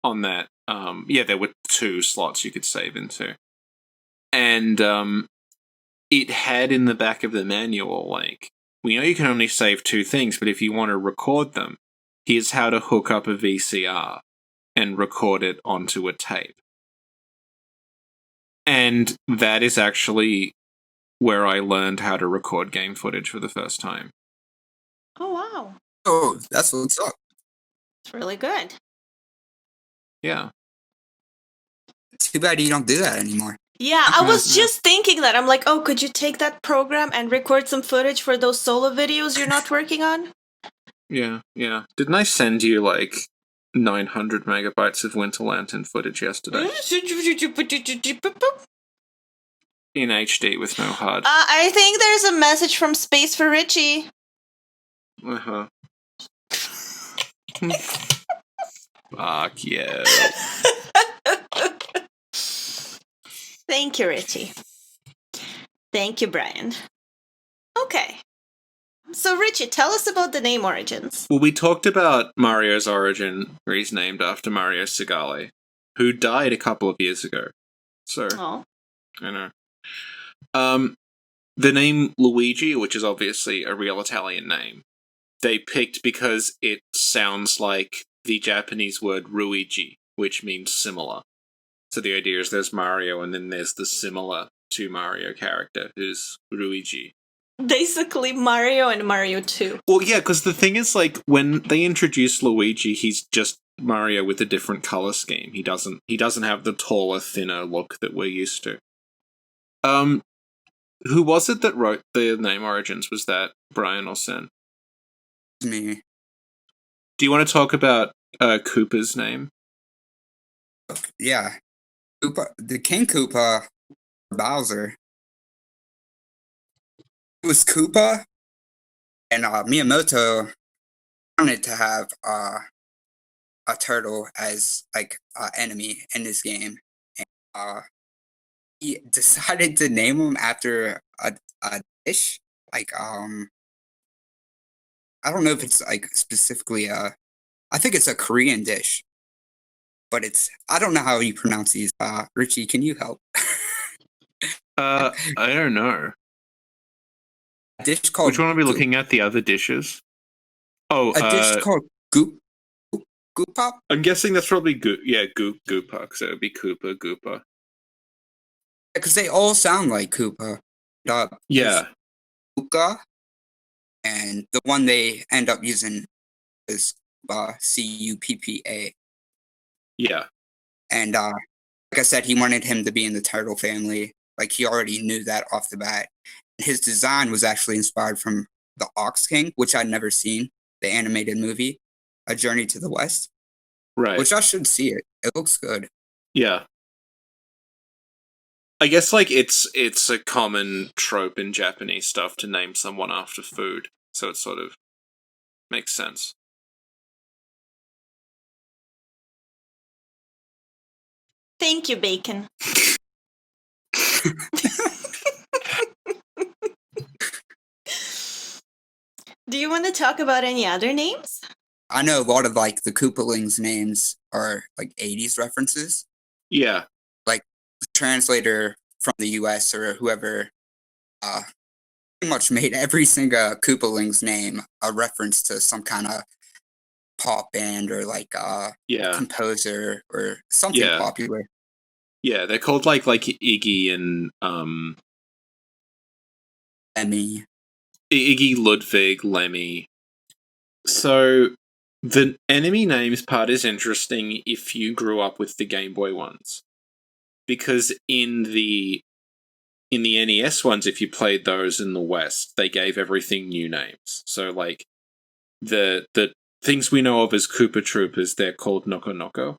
Speaker 2: on that. There were 2 slots you could save into. And it had in the back of the manual, like, we know you can only save 2 things, but if you want to record them, here's how to hook up a VCR and record it onto a tape. And that is actually where I learned how to record game footage for the first time.
Speaker 1: Oh, wow.
Speaker 3: Oh, that's what's up.
Speaker 1: It's really good.
Speaker 2: Yeah.
Speaker 3: Too bad you don't do that anymore.
Speaker 1: Yeah, I was
Speaker 2: Yeah.
Speaker 1: just thinking that. I'm like, oh, could you take that program and record some footage for those solo videos you're not working on?
Speaker 2: Yeah. Didn't I send you, like, 900 megabytes of Winter Lantern footage yesterday? In HD with no HUD.
Speaker 1: I think there's a message from Space for Richie.
Speaker 2: Uh-huh. Fuck yeah.
Speaker 1: Thank you, Richie. Thank you, Brian. Okay. So, Richie, tell us about the name origins.
Speaker 2: Well, we talked about Mario's origin, where he's named after Mario Segale, who died a couple of years ago. So,
Speaker 1: Oh.
Speaker 2: I know. The name Luigi, which is obviously a real Italian name, they picked because it sounds like the Japanese word Ruigi, which means similar. So the idea is there's Mario, and then there's the similar to Mario character, who's Luigi.
Speaker 1: Basically, Mario and Mario 2.
Speaker 2: Well, yeah, because the thing is, like, when they introduced Luigi, he's just Mario with a different color scheme. He doesn't have the taller, thinner look that we're used to. Who was it that wrote the name Origins? Was that Bryan or Sen?
Speaker 3: Me.
Speaker 2: Do you want to talk about Koopa's name?
Speaker 3: Yeah. Koopa, the King Koopa, Bowser. It was Koopa, and Miyamoto wanted to have a turtle as like enemy in this game, and he decided to name him after a dish. Like I don't know if it's like specifically I think it's a Korean dish, but I don't know how you pronounce these. Richie, can you help?
Speaker 2: I don't know.
Speaker 3: A dish called.
Speaker 2: Which one are we looking at? The other dishes? Oh,
Speaker 3: a dish called Goopa?
Speaker 2: I'm guessing that's probably Goopa, because it would be Koopa, Goopa.
Speaker 3: Because they all sound like Koopa.
Speaker 2: Yeah.
Speaker 3: Koopa, and the one they end up using is Cuppa.
Speaker 2: Yeah.
Speaker 3: And like I said, he wanted him to be in the turtle family. Like, he already knew that off the bat. His design was actually inspired from The Ox King, which I'd never seen, the animated movie, A Journey to the West,
Speaker 2: Right.
Speaker 3: which I should see it. It looks good.
Speaker 2: Yeah. I guess, like, it's a common trope in Japanese stuff to name someone after food, so it sort of makes sense.
Speaker 1: Thank you, Bacon. Do you want to talk about any other names?
Speaker 3: I know a lot of, like, the Koopalings names are, like, 80s references.
Speaker 2: Yeah.
Speaker 3: Like, the translator from the US or whoever pretty much made every single Koopaling's name a reference to some kind of pop band or, like,
Speaker 2: Yeah.
Speaker 3: composer or something popular.
Speaker 2: Yeah, they're called like Iggy and
Speaker 3: Lemmy.
Speaker 2: Iggy, Ludwig, Lemmy. So the enemy names part is interesting if you grew up with the Game Boy ones, because in the NES ones, if you played those in the West, they gave everything new names. So like the things we know of as Koopa Troopers, they're called Noko Noko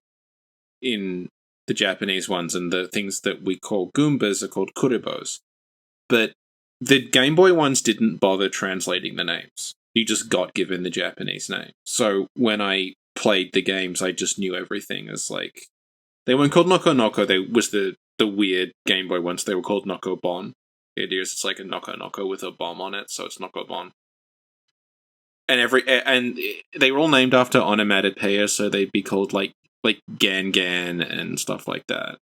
Speaker 2: in the Japanese ones, and the things that we call Goombas are called Kuribos. But the Game Boy ones didn't bother translating the names. You just got given the Japanese name. So when I played the games, I just knew everything as like... They weren't called Noko Noko, they was the weird Game Boy ones. They were called Noko Bon. The idea is it's like a Noko Noko with a bomb on it, so it's Noko Bon. And they were all named after onomatopoeia, so they'd be called like Gan Gan and stuff like that.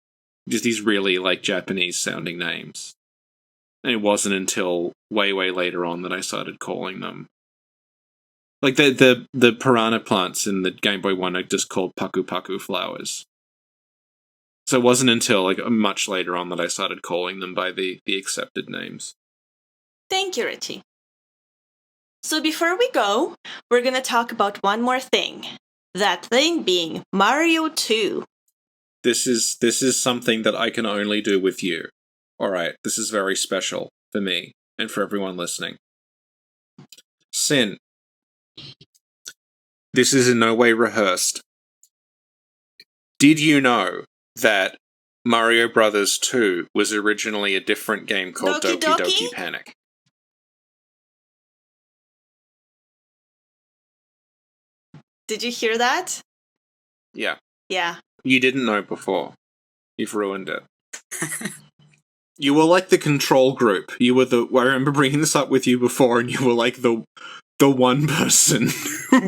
Speaker 2: Just these really like Japanese sounding names. And it wasn't until way later on that I started calling them. Like the piranha plants in the Game Boy One are just called Paku Paku flowers. So it wasn't until like much later on that I started calling them by the accepted names.
Speaker 1: Thank you, Richie. So before we go, we're gonna talk about one more thing. That thing being Mario 2.
Speaker 2: This is something that I can only do with you. Alright, this is very special for me and for everyone listening. Sin. This is in no way rehearsed. Did you know that Mario Brothers 2 was originally a different game called
Speaker 1: Doki
Speaker 2: Doki
Speaker 1: Doki?
Speaker 2: Doki Panic?
Speaker 1: Did you hear that?
Speaker 2: Yeah.
Speaker 1: Yeah.
Speaker 2: You didn't know before. You've ruined it. You were like the control group. You were I remember bringing this up with you before, and you were like the one person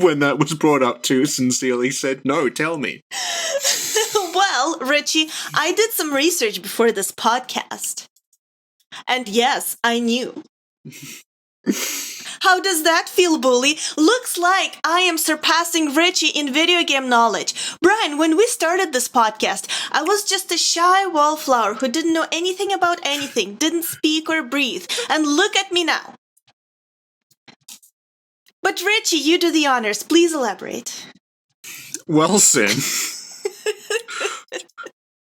Speaker 2: when that was brought up to sincerely said, "No, tell me."
Speaker 1: Well, Richie, I did some research before this podcast. And yes, I knew. How does that feel, bully? Looks like I am surpassing Richie in video game knowledge. Bryan, when we started this podcast, I was just a shy wallflower who didn't know anything about anything, didn't speak or breathe. And look at me now. But Richie, you do the honors. Please elaborate.
Speaker 2: Well, Sin,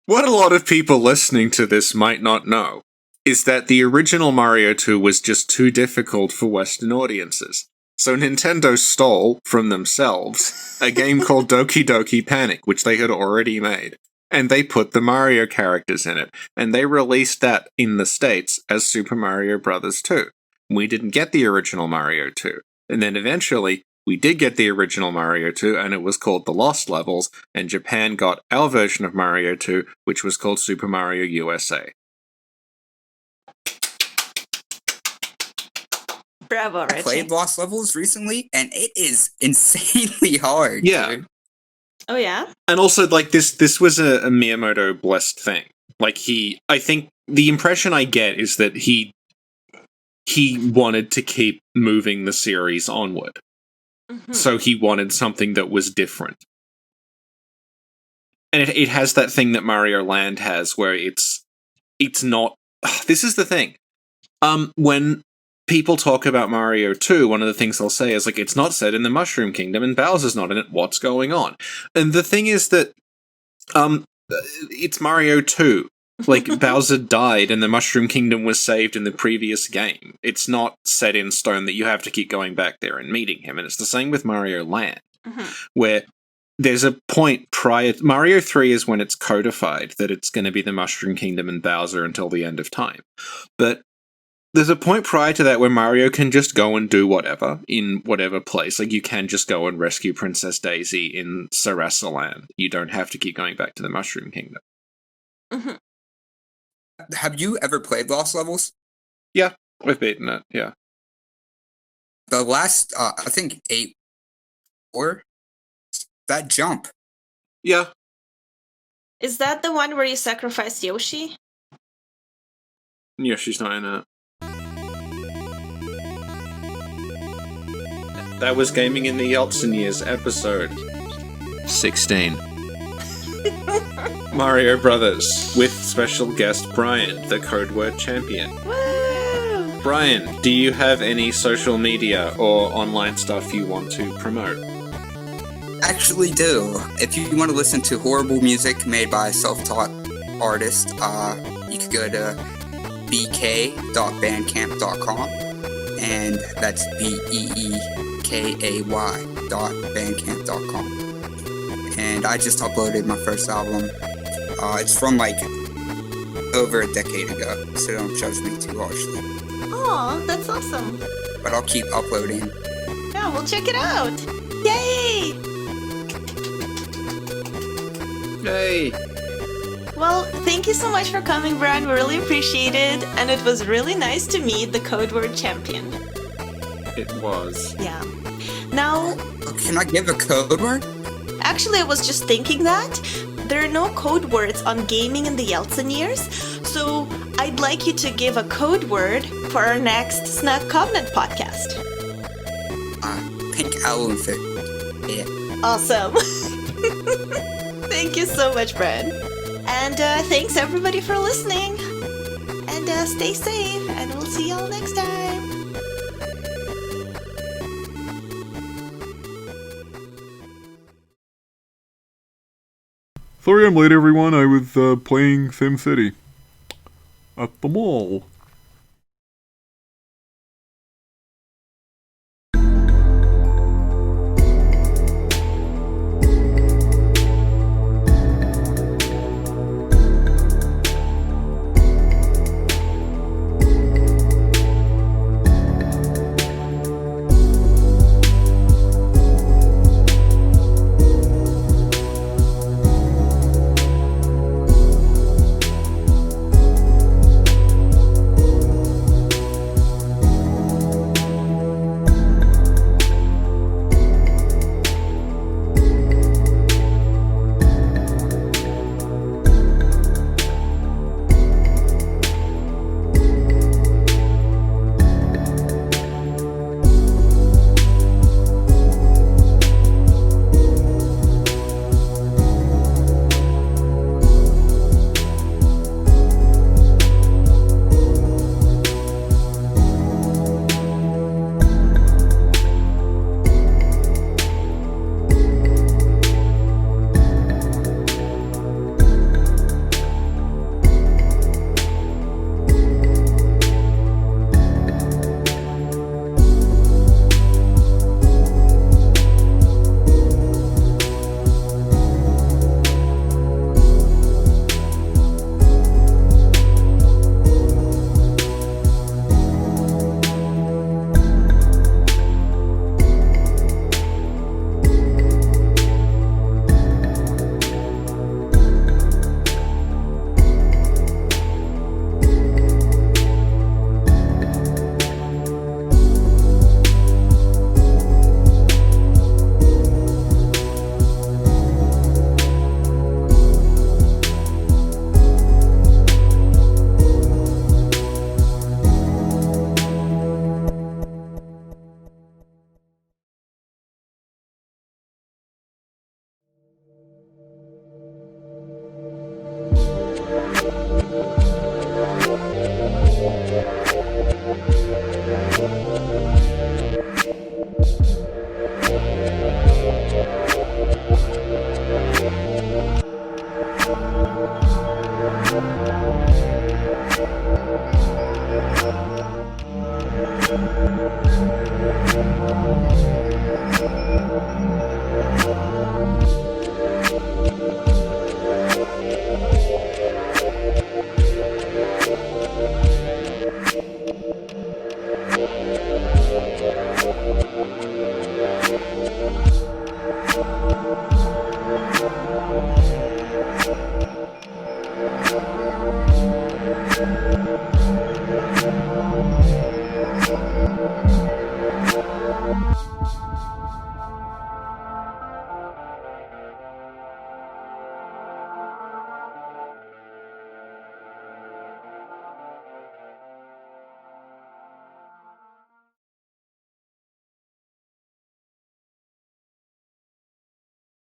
Speaker 2: what a lot of people listening to this might not know is that the original Mario 2 was just too difficult for Western audiences. So Nintendo stole, from themselves, a game called Doki Doki Panic, which they had already made. And they put the Mario characters in it. And they released that in the States as Super Mario Bros. 2. We didn't get the original Mario 2. And then eventually, we did get the original Mario 2, and it was called The Lost Levels, and Japan got our version of Mario 2, which was called Super Mario USA.
Speaker 1: Bravo, Richie.
Speaker 3: I played Lost Levels recently, and it is insanely hard.
Speaker 2: Yeah.
Speaker 3: Dude.
Speaker 1: Oh, yeah?
Speaker 2: And also, like, this was a Miyamoto blessed thing. Like, I think the impression I get is that he wanted to keep moving the series onward.
Speaker 1: Mm-hmm.
Speaker 2: So he wanted something that was different. And it has that thing that Mario Land has, where it's not... This is the thing. When people talk about Mario 2, one of the things they'll say is, like, it's not set in the Mushroom Kingdom and Bowser's not in it. What's going on? And the thing is that, it's Mario 2. Like, Bowser died and the Mushroom Kingdom was saved in the previous game. It's not set in stone that you have to keep going back there and meeting him. And it's the same with Mario Land, where there's a point prior... Mario 3 is when it's codified that it's going to be the Mushroom Kingdom and Bowser until the end of time. But there's a point prior to that where Mario can just go and do whatever in whatever place. Like, you can just go and rescue Princess Daisy in Sarasa Land. You don't have to keep going back to the Mushroom Kingdom.
Speaker 3: Have you ever played Lost Levels?
Speaker 2: Yeah, we've beaten it, yeah.
Speaker 3: The last, I think 8 or that jump.
Speaker 2: Yeah.
Speaker 1: Is that the one where you sacrificed Yoshi?
Speaker 2: Yoshi's not in it. That was Gaming in the Yeltsin Years, episode 16. Mario Brothers, with special guest Bryan, the code word champion.
Speaker 1: Woo!
Speaker 2: Bryan, do you have any social media or online stuff you want to promote?
Speaker 3: Actually do. If you want to listen to horrible music made by self-taught artists, you could go to bk.bandcamp.com, and that's beekai.bandcamp.com. And I just uploaded my first album. It's from like over a decade ago, so don't judge me too harshly.
Speaker 1: Aw, that's awesome.
Speaker 3: But I'll keep uploading.
Speaker 1: Yeah, we'll check it out. Yay!
Speaker 2: Yay!
Speaker 1: Well, thank you so much for coming, Bryan. We really appreciate it. And it was really nice to meet the code word champion.
Speaker 2: It was.
Speaker 1: Yeah. Now...
Speaker 3: Can I give a code word?
Speaker 1: Actually, I was just thinking that there are no code words on Gaming in the Yeltsin Years, so I'd like you to give a code word for our next Snug Covenant podcast.
Speaker 3: Pink elephant. Yeah.
Speaker 1: Awesome. Thank you so much, Bryan. And thanks everybody for listening. And stay safe, and we'll see y'all next time.
Speaker 4: 3 a.m. later, everyone. I was playing SimCity at the mall.